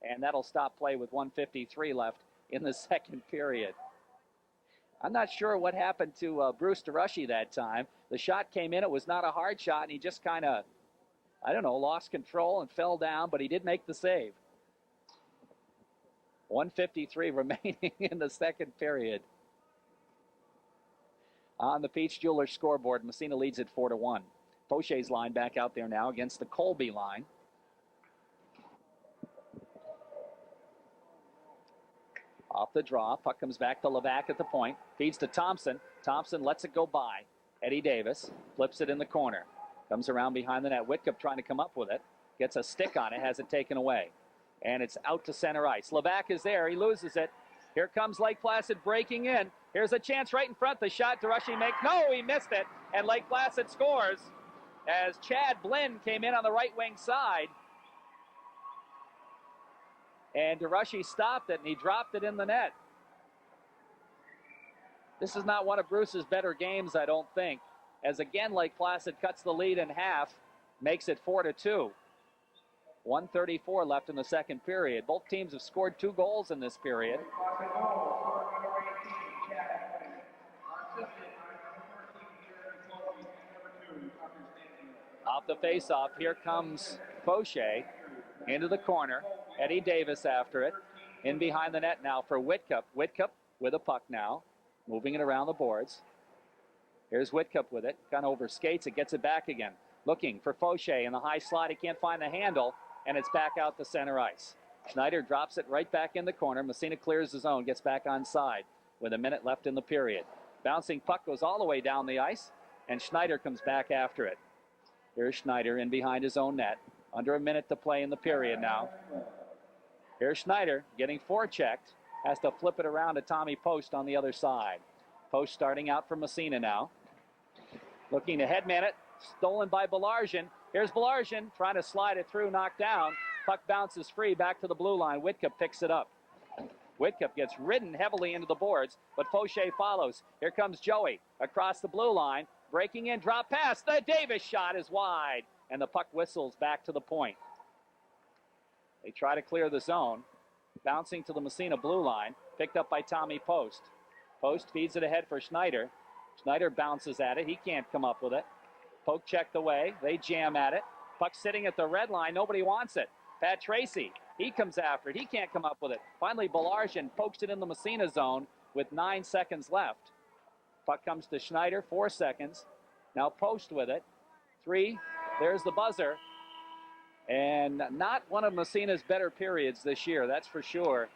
And that'll stop play with 1:53 left in the second period. I'm not sure what happened to Bruce DeRushy that time. The shot came in, it was not a hard shot, and he just kind of, I don't know, lost control and fell down, but he did make the save. 1:53 remaining in the second period. On the Peach Jewelers scoreboard, Massena leads it 4-1. Fauché's line back out there now against the Colby line. Off the draw, puck comes back to Levac at the point. Feeds to Thompson. Thompson lets it go by. Eddie Davis flips it in the corner. Comes around behind the net. Whitcup trying to come up with it. Gets a stick on it, has it taken away. And it's out to center ice. Levac is there. He loses it. Here comes Lake Placid breaking in. Here's a chance right in front. The shot DeRushy makes. No, he missed it. And Lake Placid scores as Chad Blinn came in on the right wing side. And DeRushy stopped it, and he dropped it in the net. This is not one of Bruce's better games, I don't think. As again, Lake Placid cuts the lead in half, makes it 4-2. 1:34 left in the second period. Both teams have scored 2 goals in this period. Off the faceoff, here comes Fauché into the corner. Eddie Davis after it. In behind the net now for Whitcup. Whitcup with a puck now, moving it around the boards. Here's Whitcup with it. Kind of overskates it, gets it back again. Looking for Fauché in the high slot. He can't find the handle. And it's back out to center ice. Schneider drops it right back in the corner. Massena clears the zone, gets back on side with a minute left in the period. Bouncing puck goes all the way down the ice, and Schneider comes back after it. Here's Schneider in behind his own net. Under a minute to play in the period now. Here's Schneider getting forechecked. Has to flip it around to Tommy Post on the other side. Post starting out for Massena now. Looking to headman it. Stolen by Belargin. Here's Belargin trying to slide it through, knocked down. Puck bounces free back to the blue line. Whitcup picks it up. Whitcup gets ridden heavily into the boards, but Fauché follows. Here comes Joey across the blue line. Breaking in, drop pass. The Davis shot is wide, and the puck whistles back to the point. They try to clear the zone. Bouncing to the Massena blue line. Picked up by Tommy Post. Post feeds it ahead for Schneider. Schneider bounces at it. He can't come up with it. Poke checked away. They jam at it. Puck sitting at the red line. Nobody wants it. Pat Tracy, he comes after it. He can't come up with it. Finally, Belargin pokes it in the Massena zone with 9 seconds left. Puck comes to Schneider, 4 seconds. Now Post with it. 3. There's the buzzer. And not one of Massena's better periods this year, that's for sure.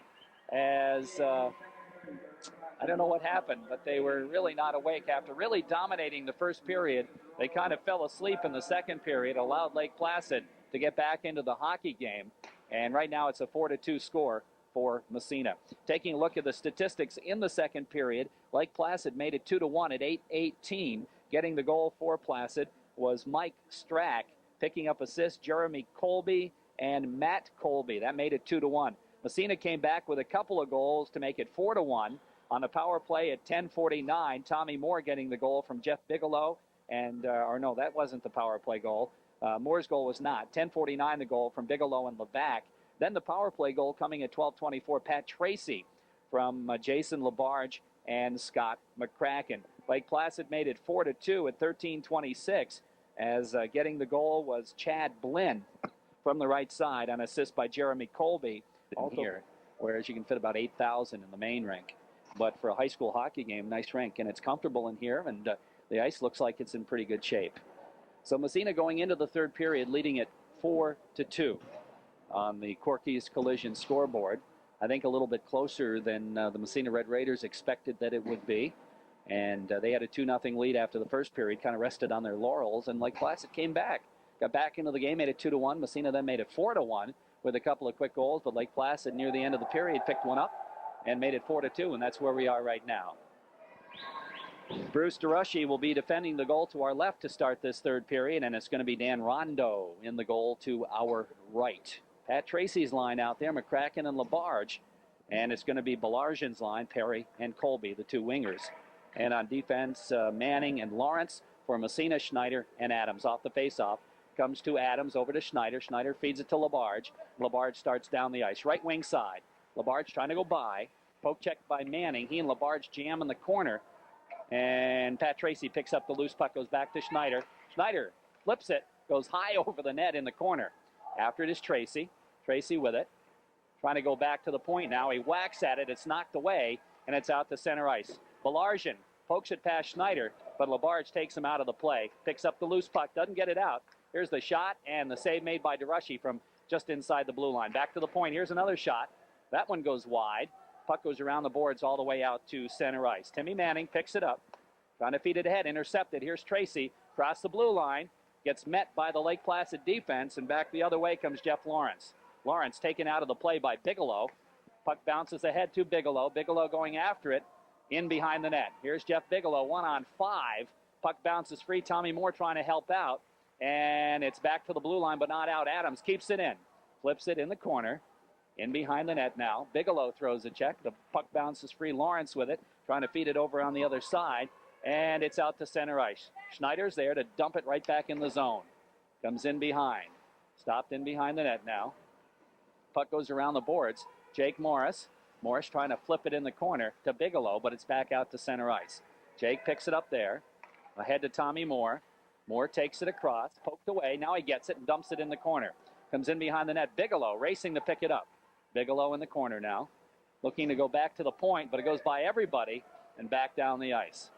As I don't know what happened, but they were really not awake after really dominating the first period. They kind of fell asleep in the second period, allowed Lake Placid to get back into the hockey game. And right now it's a 4-2 score for Massena. Taking a look at the statistics in the second period, Lake Placid made it 2-1 at 8:18. Getting the goal for Placid was Mike Strack. Picking up assists, Jeremy Colby and Matt Colby. That made it 2-1. Massena came back with a couple of goals to make it 4-1. On the power play at 10:49, Tommy Moore getting the goal from Jeff Bigelow. And, or no, that wasn't the power play goal. Moore's goal was not. 10:49 the goal from Bigelow and Levac. Then the power play goal coming at 12:24, Pat Tracy from Jason Labarge and Scott McCracken. Lake Placid made it 4-2 at 13:26. As getting the goal was Chad Blinn from the right side on assist by Jeremy Colby here, whereas you can fit about 8,000 in the main rink. But for a high school hockey game, nice rink, and it's comfortable in here, and the ice looks like it's in pretty good shape. So Massena going into the third period leading it 4-2 on the Corky's Collision scoreboard. I think a little bit closer than the Massena Red Raiders expected that it would be. And they had a 2-0 lead after the first period, kind of rested on their laurels, and Lake Placid came back. Got back into the game, made it 2-1. Massena then made it 4-1 with a couple of quick goals, but Lake Placid near the end of the period picked one up and made it 4-2, and that's where we are right now. Bruce DeRushy will be defending the goal to our left to start this third period, and it's going to be Dan Rondo in the goal to our right. Pat Tracy's line out there, McCracken and Labarge, and it's going to be Belargin's line, Perry and Colby, the two wingers. And on defense, Manning and Lawrence for Massena, Schneider, and Adams. Off the faceoff, comes to Adams, over to Schneider. Schneider feeds it to Labarge. Labarge starts down the ice, right wing side. Labarge trying to go by. Poke checked by Manning. He and Labarge jam in the corner. And Pat Tracy picks up the loose puck, goes back to Schneider. Schneider flips it, goes high over the net in the corner. After it is Tracy. Tracy with it. Trying to go back to the point now. He whacks at it. It's knocked away, and it's out to center ice. Belargin pokes it past Schneider, but Labarge takes him out of the play. Picks up the loose puck, doesn't get it out. Here's the shot, and the save made by DeRushy from just inside the blue line. Back to the point. Here's another shot. That one goes wide. Puck goes around the boards all the way out to center ice. Timmy Manning picks it up. Trying to feed it ahead. Intercepted. Here's Tracy. Across the blue line. Gets met by the Lake Placid defense, and back the other way comes Jeff Lawrence. Lawrence taken out of the play by Bigelow. Puck bounces ahead to Bigelow. Bigelow going after it. In behind the net. Here's Jeff Bigelow, 1-on-5. Puck bounces free. Tommy Moore trying to help out. And it's back to the blue line, but not out. Adams keeps it in. Flips it in the corner. In behind the net now. Bigelow throws a check. The puck bounces free. Lawrence with it. Trying to feed it over on the other side. And it's out to center ice. Schneider's there to dump it right back in the zone. Comes in behind. Stopped in behind the net now. Puck goes around the boards. Jake Morris. Morris trying to flip it in the corner to Bigelow, but it's back out to center ice. Jake picks it up there. Ahead to Tommy Moore. Moore takes it across, poked away. Now he gets it and dumps it in the corner. Comes in behind the net. Bigelow racing to pick it up. Bigelow in the corner now. Looking to go back to the point, but it goes by everybody and back down the ice.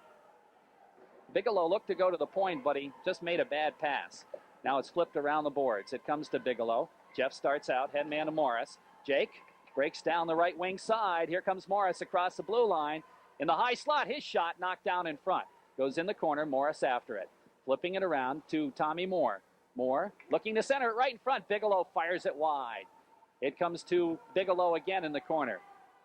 Bigelow looked to go to the point, but he just made a bad pass. Now it's flipped around the boards. It comes to Bigelow. Jeff starts out, head man to Morris. Jake breaks down the right wing side. Here comes Morris across the blue line. In the high slot, his shot knocked down in front. Goes in the corner, Morris after it. Flipping it around to Tommy Moore. Moore looking to center it right in front. Bigelow fires it wide. It comes to Bigelow again in the corner.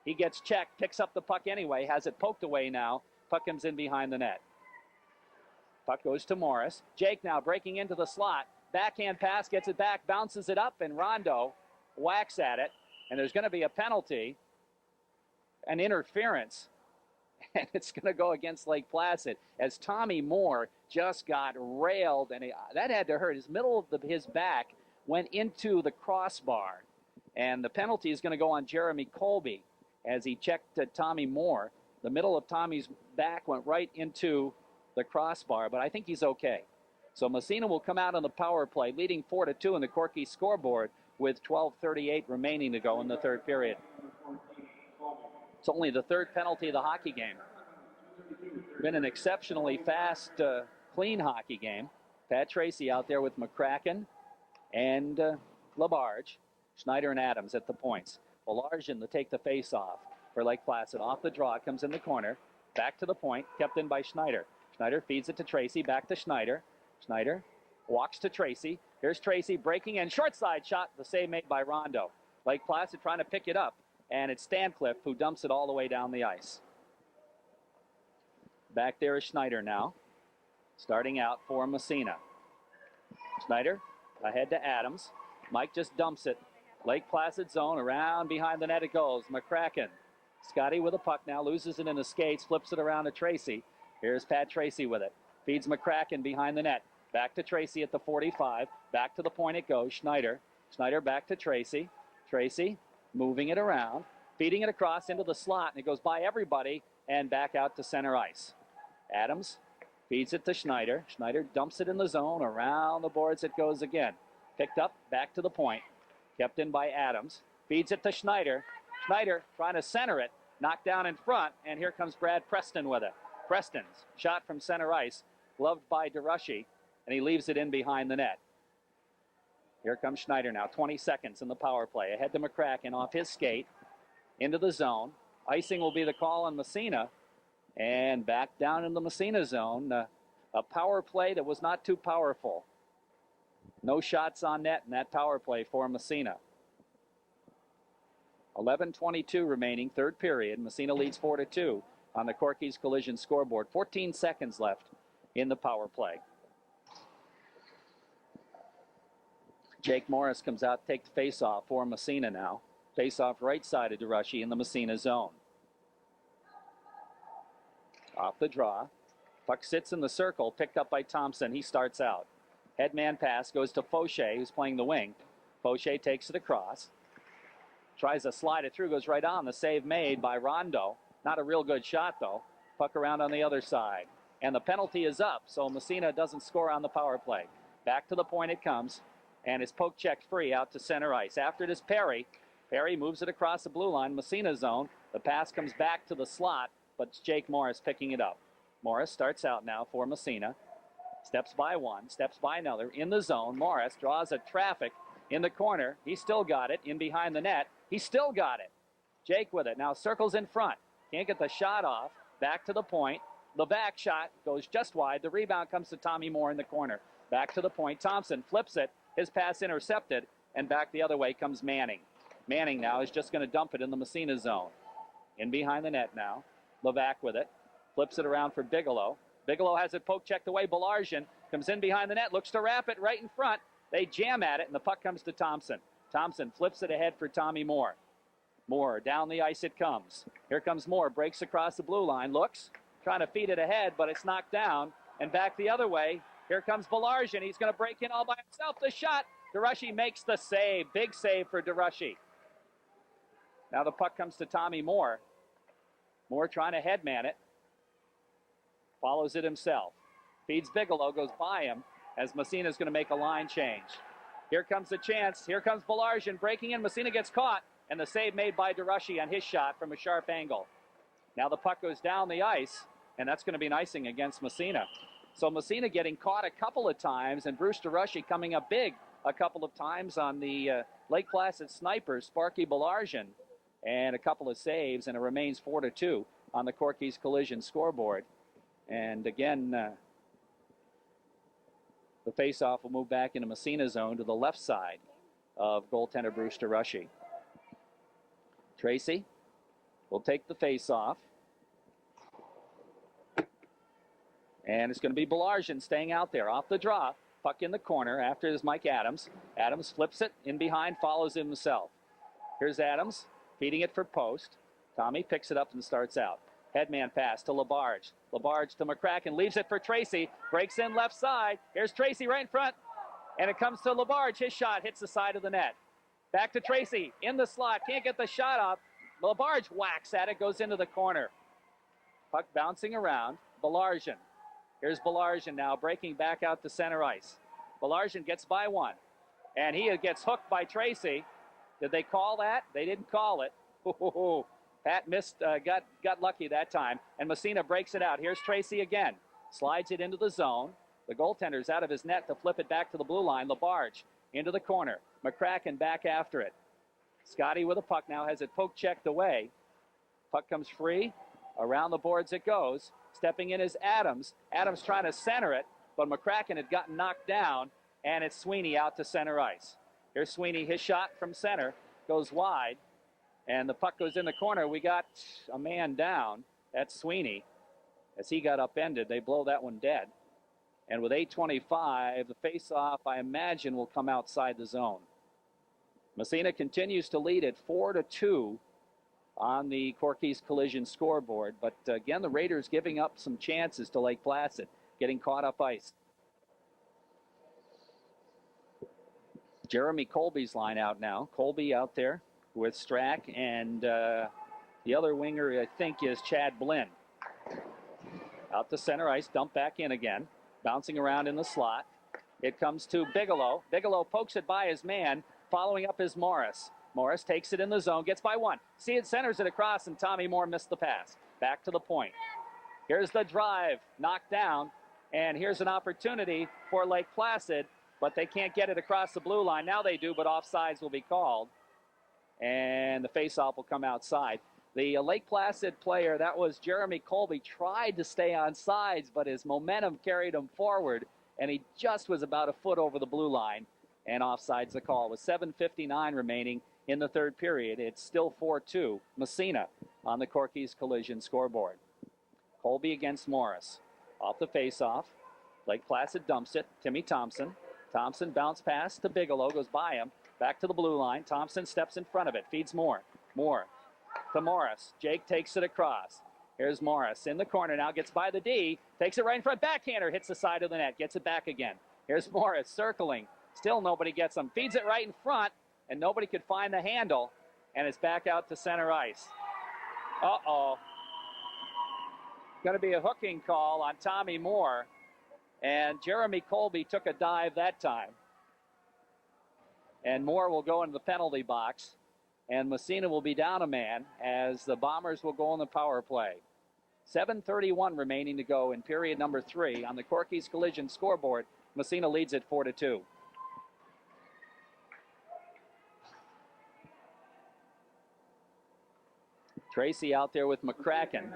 He gets checked, picks up the puck anyway, has it poked away now. Puck comes in behind the net. Puck goes to Morris. Jake now breaking into the slot. Backhand pass, gets it back, bounces it up, and Rondo whacks at it. And there's going to be a penalty, an interference, and it's going to go against Lake Placid as Tommy Moore just got railed, and that had to hurt. His middle of his back went into the crossbar, and the penalty is going to go on Jeremy Colby as he checked Tommy Moore. The middle of Tommy's back went right into the crossbar, but I think he's okay. So Massena will come out on the power play, leading 4-2 in the Corky scoreboard with 12:38 remaining to go in the third period. It's only the third penalty of the hockey game. Been an exceptionally fast, clean hockey game. Pat Tracy out there with McCracken and Labarge. Schneider and Adams at the points. Belargin to take the face-off for Lake Placid. Off the draw, comes in the corner. Back to the point, kept in by Schneider. Schneider feeds it to Tracy, back to Schneider. Schneider walks to Tracy. Here's Tracy breaking in. Short side shot, the save made by Rondo. Lake Placid trying to pick it up, and it's Stancliffe who dumps it all the way down the ice. Back there is Schneider now, starting out for Massena. Schneider ahead to Adams. Mike just dumps it. Lake Placid zone, around behind the net it goes. McCracken. Scotty with a puck now, loses it in the skates, flips it around to Tracy. Here's Pat Tracy with it. Feeds McCracken behind the net. Back to Tracy at the 45. Back to the point it goes. Schneider. Schneider back to Tracy. Tracy moving it around. Feeding it across into the slot. And it goes by everybody and back out to center ice. Adams feeds it to Schneider. Schneider dumps it in the zone. Around the boards it goes again. Picked up. Back to the point. Kept in by Adams. Feeds it to Schneider. Schneider trying to center it. Knocked down in front. And here comes Brad Preston with it. Preston's shot from center ice. Gloved by DeRushy. And he leaves it in behind the net. Here comes Schneider now. 20 seconds in the power play. Ahead to McCracken off his skate. Into the zone. Icing will be the call on Massena. And back down in the Massena zone. A power play that was not too powerful. No shots on net in that power play for Massena. 11:22 remaining, third period. Massena leads 4-2 on the Corky's Collision scoreboard. 14 seconds left in the power play. Jake Morris comes out to take the face-off for Massena now. Face-off right side of DeRushy in the Massena zone. Off the draw. Puck sits in the circle, picked up by Thompson. He starts out. Headman pass goes to Fauché, who's playing the wing. Fauché takes it across. Tries to slide it through, goes right on. The save made by Rondo. Not a real good shot, though. Puck around on the other side. And the penalty is up, so Massena doesn't score on the power play. Back to the point it comes. And is poke checked free out to center ice. After it is Perry. Perry moves it across the blue line, Massena zone. The pass comes back to the slot, but it's Jake Morris picking it up. Morris starts out now for Massena. Steps by one, steps by another. In the zone, Morris draws a traffic in the corner. He still got it. In behind the net. He still got it. Jake with it. Now circles in front. Can't get the shot off. Back to the point. The back shot goes just wide. The rebound comes to Tommy Moore in the corner. Back to the point. Thompson flips it. His pass intercepted. And back the other way comes Manning. Manning now is just going to dump it in the Massena zone. In behind the net now. Levac with it. Flips it around for Bigelow. Bigelow has it poke checked away. Belargin comes in behind the net. Looks to wrap it right in front. They jam at it, and the puck comes to Thompson. Thompson flips it ahead for Tommy Moore. Moore, down the ice it comes. Here comes Moore, breaks across the blue line, looks, trying to feed it ahead, but it's knocked down. And back the other way, here comes Belargin. He's going to break in all by himself. The shot, DeRushy makes the save. Big save for DeRushy. Now the puck comes to Tommy Moore. Moore trying to headman it. Follows it himself. Feeds Bigelow, goes by him as Massena's going to make a line change. Here comes the chance. Here comes Belargin breaking in. Massena gets caught, and the save made by DeRushy on his shot from a sharp angle. Now the puck goes down the ice, and that's going to be an icing against Massena. So Massena getting caught a couple of times, and Bruce DeRushy coming up big a couple of times on the Lake Placid sniper, Sparky Belargin, and a couple of saves, and it remains 4-2 on the Corky's Collision scoreboard. And again, the faceoff will move back into Massena zone to the left side of goaltender Bruce DeRushy. Tracy will take the faceoff. And it's going to be Belargin staying out there off the draw. Puck in the corner. After is Mike Adams. Adams flips it in behind, follows himself. Here's Adams feeding it for post. Tommy picks it up and starts out. Headman pass to Labarge. Labarge to McCracken. Leaves it for Tracy. Breaks in left side. Here's Tracy right in front. And it comes to Labarge. His shot hits the side of the net. Back to Tracy in the slot. Can't get the shot off. Labarge whacks at it. Goes into the corner. Puck bouncing around. Belargin. Here's Belargin now breaking back out to center ice. Belargin gets by one. And he gets hooked by Tracy. Did they call that? They didn't call it. Pat missed, got lucky that time. And Massena breaks it out. Here's Tracy again. Slides it into the zone. The goaltender's out of his net to flip it back to the blue line. Labarge into the corner. McCracken back after it. Scotty with a puck now has it poke checked away. Puck comes free. Around the boards it goes. Stepping in is Adams. Adams trying to center it, but McCracken had gotten knocked down, and it's Sweeney out to center ice. Here's Sweeney. His shot from center goes wide, and the puck goes in the corner. We got a man down. That's Sweeney. As he got upended, they blow that one dead. And with 8:25, the face-off, I imagine, will come outside the zone. Massena continues to lead it 4-2 on the Corky's Collision scoreboard. But again, the Raiders giving up some chances to Lake Placid, getting caught up ice. Jeremy Colby's line out now. Colby out there with Strack, and the other winger, I think, is Chad Blinn. Out to center ice, dump back in again. Bouncing around in the slot. It comes to Bigelow. Bigelow pokes it by his man. Following up is Morris. Morris takes it in the zone, gets by one. See it, centers it across, and Tommy Moore missed the pass. Back to the point. Here's the drive, knocked down, and here's an opportunity for Lake Placid, but they can't get it across the blue line. Now they do, but offsides will be called, and the faceoff will come outside. The Lake Placid player, that was Jeremy Colby, tried to stay on sides, but his momentum carried him forward, and he just was about a foot over the blue line, and offsides the call. With 7:59 remaining in the third period, it's still 4-2. Massena on the Corky's Collision scoreboard. Colby against Morris. Off the faceoff. Lake Placid dumps it. Timmy Thompson. Thompson bounce pass to Bigelow. Goes by him. Back to the blue line. Thompson steps in front of it. Feeds Moore. Moore to Morris. Jake takes it across. Here's Morris in the corner now. Gets by the D. Takes it right in front. Backhander. Hits the side of the net. Gets it back again. Here's Morris circling. Still nobody gets him. Feeds it right in front. And nobody could find the handle, and it's back out to center ice. Uh-oh. Going to be a hooking call on Tommy Moore, and Jeremy Colby took a dive that time. And Moore will go into the penalty box, and Massena will be down a man as the Bombers will go on the power play. 7:31 remaining to go in period number 3 on the Corky's Collision scoreboard. Massena leads it 4-2. Tracy out there with McCracken.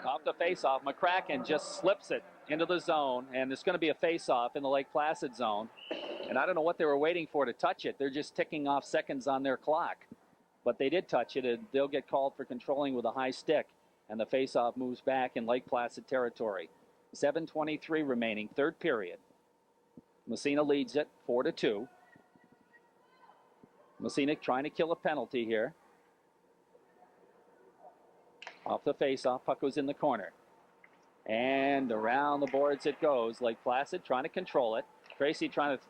Off the faceoff, McCracken just slips it into the zone, and it's going to be a faceoff in the Lake Placid zone. And I don't know what they were waiting for to touch it. They're just ticking off seconds on their clock. But they did touch it, and they'll get called for controlling with a high stick. And the faceoff moves back in Lake Placid territory. 7:23 remaining, third period. Massena leads it 4-2. Massena trying to kill a penalty here. Off the faceoff, puck goes in the corner. And around the boards it goes. Lake Placid trying to control it. Tracy trying to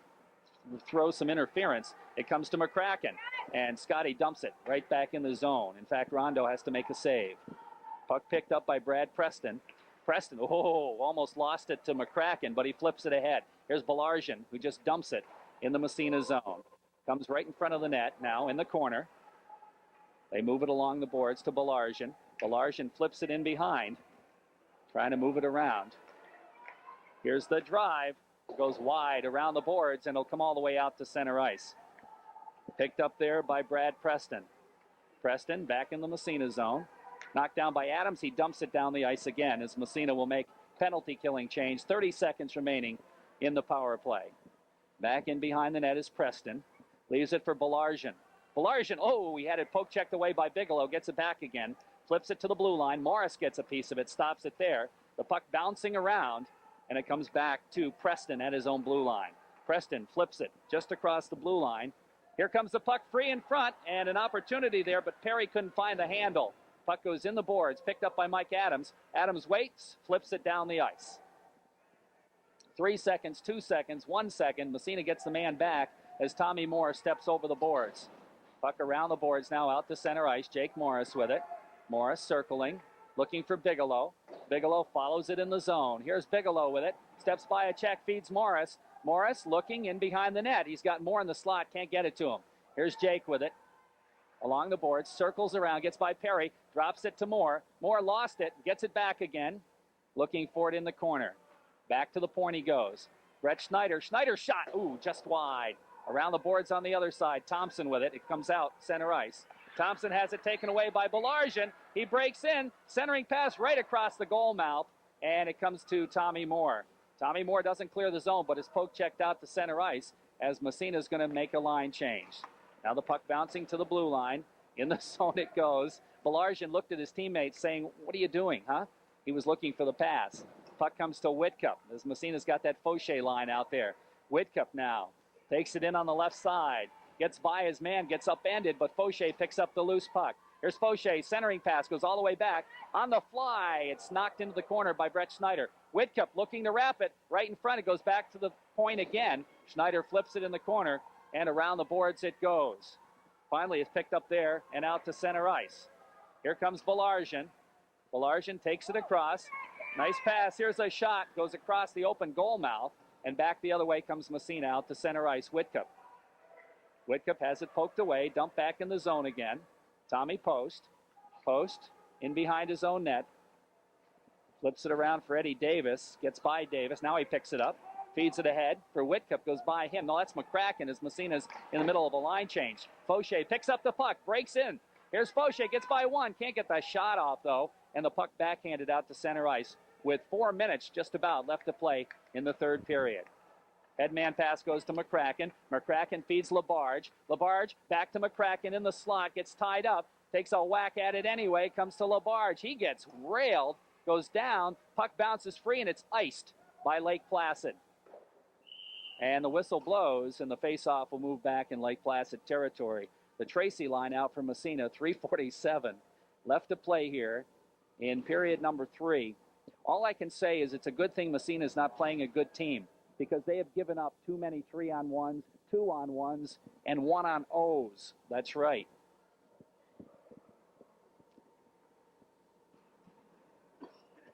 throw some interference. It comes to McCracken. And Scotty dumps it right back in the zone. In fact, Rondo has to make a save. Puck picked up by Brad Preston. Preston, almost lost it to McCracken, but he flips it ahead. Here's Belargin, who just dumps it in the Massena zone. Comes right in front of the net now in the corner. They move it along the boards to Belargin. Belargin flips it in behind, trying to move it around. Here's the drive. Goes wide around the boards, and it'll come all the way out to center ice. Picked up there by Brad Preston. Preston back in the Massena zone. Knocked down by Adams. He dumps it down the ice again as Massena will make penalty killing change. 30 seconds remaining in the power play. Back in behind the net is Preston. Leaves it for Belargin. Belargin, oh, he had it poke checked away by Bigelow. Gets it back again. Flips it to the blue line. Morris gets a piece of it. Stops it there. The puck bouncing around. And it comes back to Preston at his own blue line. Preston flips it just across the blue line. Here comes the puck free in front, and an opportunity there, but Perry couldn't find the handle. Puck goes in the boards, picked up by Mike Adams. Adams waits, flips it down the ice. 3 seconds, 2 seconds, 1 second. Massena gets the man back as Tommy Moore steps over the boards. Puck around the boards now out to center ice. Jake Morris with it. Morris circling, looking for Bigelow. Bigelow follows it in the zone. Here's Bigelow with it. Steps by a check, feeds Morris. Morris looking in behind the net. He's got more in the slot, can't get it to him. Here's Jake with it. Along the boards, circles around, gets by Perry, drops it to Moore. Moore lost it, gets it back again. Looking for it in the corner. Back to the point he goes. Brett Schneider. Schneider shot. Ooh, just wide. Around the boards on the other side. Thompson with it. It comes out center ice. Thompson has it taken away by Belargin. He breaks in. Centering pass right across the goal mouth. And it comes to Tommy Moore. Tommy Moore doesn't clear the zone, but is poke checked out to center ice as Massena's going to make a line change. Now the puck bouncing to the blue line. In the zone it goes. Belargin looked at his teammates saying, what are you doing, huh? He was looking for the pass. Puck comes to Whitcup as Massena's got that Fauché line out there. Whitcup now takes it in on the left side. Gets by his man, gets upended, but Fauché picks up the loose puck. Here's Fauché, centering pass, goes all the way back. On the fly, it's knocked into the corner by Brett Schneider. Whitcup looking to wrap it right in front. It goes back to the point again. Schneider flips it in the corner, and around the boards it goes. Finally, it's picked up there and out to center ice. Here comes Belargin. Belargin takes it across. Nice pass. Here's a shot. Goes across the open goal mouth, and back the other way comes Massena out to center ice. Whitcup. Whitcup has it poked away. Dumped back in the zone again. Tommy Post. Post in behind his own net. Flips it around for Eddie Davis. Gets by Davis. Now he picks it up. Feeds it ahead for Whitcup. Goes by him. No, that's McCracken as Massena's in the middle of a line change. Fauché picks up the puck. Breaks in. Here's Fauché. Gets by one. Can't get that shot off, though. And the puck backhanded out to center ice with 4 minutes just about left to play in the third period. Headman pass goes to McCracken. McCracken feeds Labarge. Labarge back to McCracken in the slot. Gets tied up. Takes a whack at it anyway. Comes to Labarge. He gets railed. Goes down. Puck bounces free, and it's iced by Lake Placid. And the whistle blows, and the faceoff will move back in Lake Placid territory. The Tracy line out for Massena. 3:47 left to play here in period number 3. All I can say is it's a good thing Massena's not playing a good team, because they have given up too many 3-on-1s, 2-on-1s, and 1-on-0s. That's right.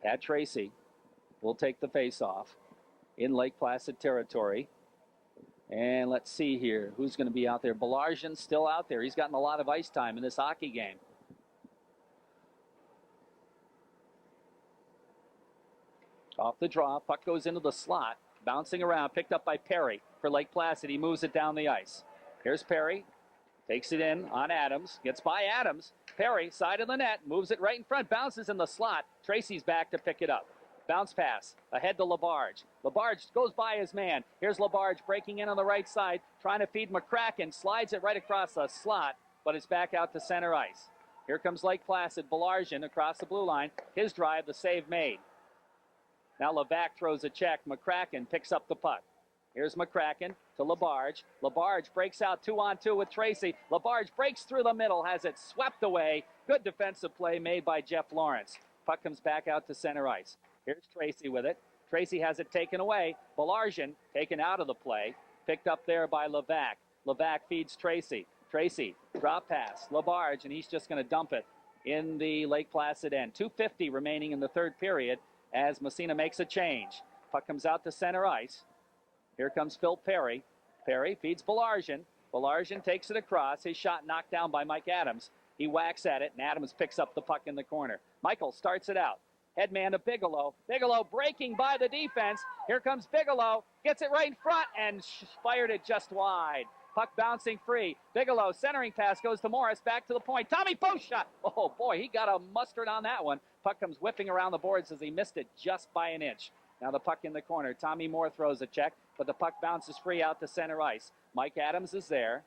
Pat Tracy will take the faceoff in Lake Placid territory. And let's see here. Who's going to be out there? Belargin's still out there. He's gotten a lot of ice time in this hockey game. Off the draw. Puck goes into the slot. Bouncing around, picked up by Perry for Lake Placid. He moves it down the ice. Here's Perry. Takes it in on Adams. Gets by Adams. Perry, side of the net, moves it right in front. Bounces in the slot. Tracy's back to pick it up. Bounce pass ahead to Labarge. Labarge goes by his man. Here's Labarge breaking in on the right side, trying to feed McCracken. Slides it right across the slot, but it's back out to center ice. Here comes Lake Placid. Belargin across the blue line. His drive, the save made. Now Levac throws a check. McCracken picks up the puck. Here's McCracken to Labarge. Labarge breaks out 2-on-2 with Tracy. Labarge breaks through the middle, has it swept away. Good defensive play made by Jeff Lawrence. Puck comes back out to center ice. Here's Tracy with it. Tracy has it taken away. Belargin taken out of the play. Picked up there by Levac. Levac feeds Tracy. Tracy, drop pass. Labarge, and he's just going to dump it in the Lake Placid end. 2:50 remaining in the third period as Massena makes a change. Puck comes out to center ice. Here comes Phil Perry. Perry feeds Belargin. Belargin takes it across. His shot knocked down by Mike Adams. He whacks at it, and Adams picks up the puck in the corner. Michael starts it out. Headman to Bigelow. Bigelow breaking by the defense. Here comes Bigelow. Gets it right in front and fired it just wide. Puck bouncing free. Bigelow, centering pass goes to Morris, back to the point. Tommy post shot. Oh, boy, he got a mustard on that one. Puck comes whipping around the boards as he missed it just by an inch. Now the puck in the corner. Tommy Moore throws a check, but the puck bounces free out to center ice. Mike Adams is there.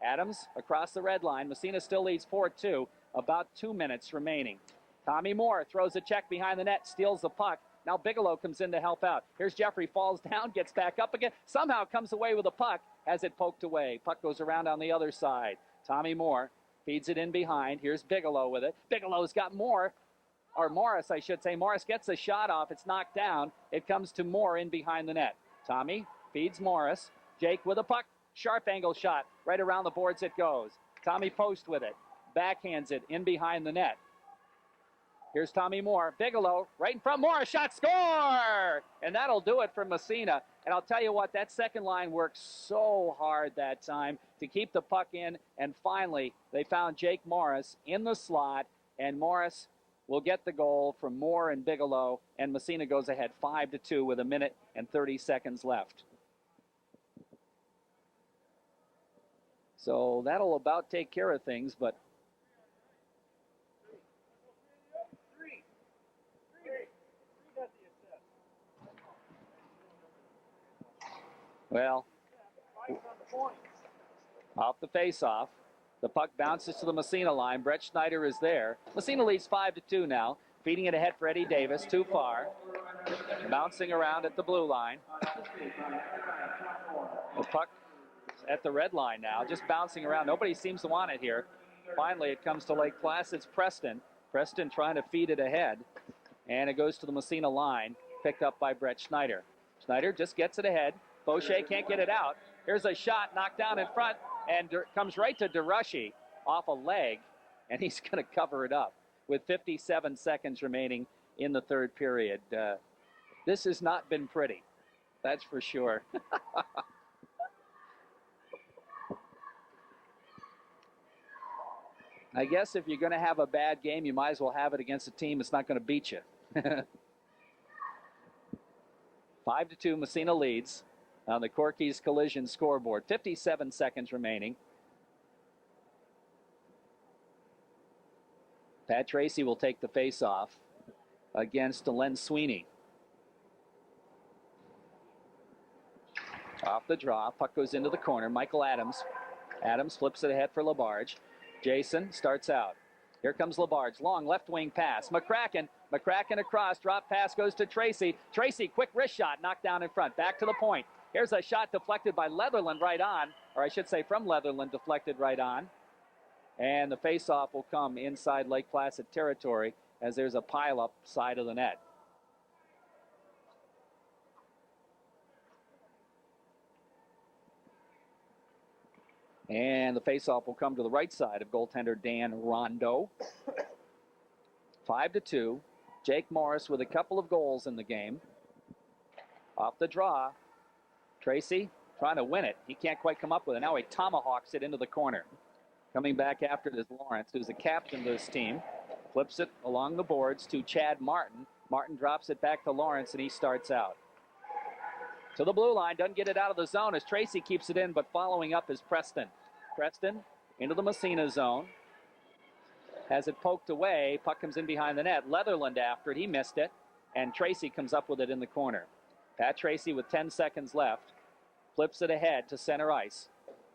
Adams across the red line. Massena still leads 4-2. About 2 minutes remaining. Tommy Moore throws a check behind the net, steals the puck. Now Bigelow comes in to help out. Here's Jeffrey, falls down, gets back up again. Somehow comes away with the puck, has it poked away. Puck goes around on the other side. Tommy Moore feeds it in behind. Here's Bigelow with it. Bigelow's got Moore, or Morris, I should say. Morris gets a shot off. It's knocked down. It comes to Moore in behind the net. Tommy feeds Morris. Jake with a puck. Sharp angle shot. Right around the boards it goes. Tommy post with it. Backhands it in behind the net. Here's Tommy Moore. Bigelow right in front. Moore, shot, score! And that'll do it for Massena. And I'll tell you what, that second line worked so hard that time to keep the puck in. And finally, they found Jake Morris in the slot. And Morris will get the goal from Moore and Bigelow. And Massena goes ahead 5-2 with 1 minute and 30 seconds left. So that'll about take care of things, but well, off the face-off, the puck bounces to the Massena line. Brett Schneider is there. Massena leads 5-2 now. Feeding it ahead for Eddie Davis, too far. Bouncing around at the blue line. The puck at the red line now, just bouncing around. Nobody seems to want it here. Finally, it comes to Lake Placid's Preston. Preston trying to feed it ahead. And it goes to the Massena line, picked up by Brett Schneider. Schneider just gets it ahead. Boucher can't get it out. Here's a shot knocked down in front and comes right to DeRushy off a leg, and he's going to cover it up with 57 seconds remaining in the third period. This has not been pretty, that's for sure. I guess if you're going to have a bad game, you might as well have it against a team that's not going to beat you. 5-2, Massena leads on the Corky's Collision scoreboard. 57 seconds remaining. Pat Tracy will take the face-off against Len Sweeney. Off the draw, puck goes into the corner. Michael Adams. Adams flips it ahead for LaBarge. Jason starts out. Here comes LaBarge. Long left wing pass. McCracken across. Drop pass goes to Tracy. Tracy, quick wrist shot, knocked down in front. Back to the point. Here's a shot deflected by Leatherland right on, or I should say from Leatherland, deflected right on. And the face-off will come inside Lake Placid territory as there's a pile-up side of the net. And the face-off will come to the right side of goaltender Dan Rondo. 5-2. Jake Morris with a couple of goals in the game. Off the draw. Tracy trying to win it. He can't quite come up with it. Now he tomahawks it into the corner. Coming back after it is Lawrence, who's the captain of this team. Flips it along the boards to Chad Martin. Martin drops it back to Lawrence, and he starts out. To the blue line, doesn't get it out of the zone as Tracy keeps it in, but following up is Preston. Preston into the Massena zone. Has it poked away. Puck comes in behind the net. Leatherland after it. He missed it. And Tracy comes up with it in the corner. Pat Tracy with 10 seconds left. Flips it ahead to center ice.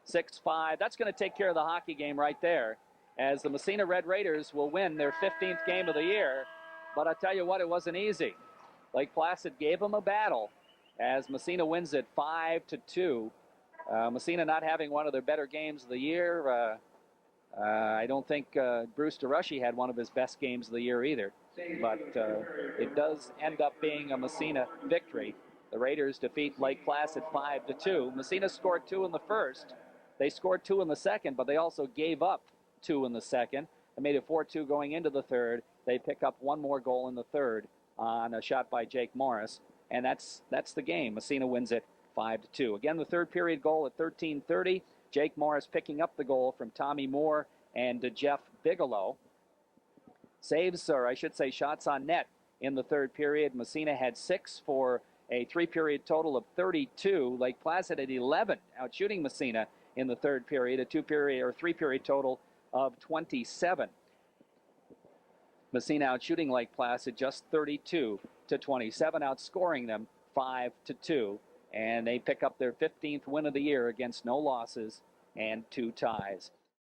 6-5. That's going to take care of the hockey game right there, as the Massena Red Raiders will win their 15th game of the year. But I tell you what, it wasn't easy. Lake Placid gave them a battle as Massena wins it 5-2. Massena not having one of their better games of the year. I don't think Bruce DeRushy had one of his best games of the year either. But it does end up being a Massena victory. The Raiders defeat Lake Placid 5-2. Massena scored 2 in the first. They scored 2 in the second, but they also gave up 2 in the second. They made it 4-2 going into the third. They pick up one more goal in the third on a shot by Jake Morris. And that's the game. Massena wins it 5-2. Again, the third period goal at 13:30. Jake Morris picking up the goal from Tommy Moore and Jeff Bigelow. Saves, or I should say shots on net in the third period. Massena had 6 for a 3-period total of 32. Lake Placid at 11, out shooting Massena in the third period, a three-period total of 27. Massena out shooting Lake Placid just 32-27, outscoring them 5-2. And they pick up their 15th win of the year against no losses and 2 ties.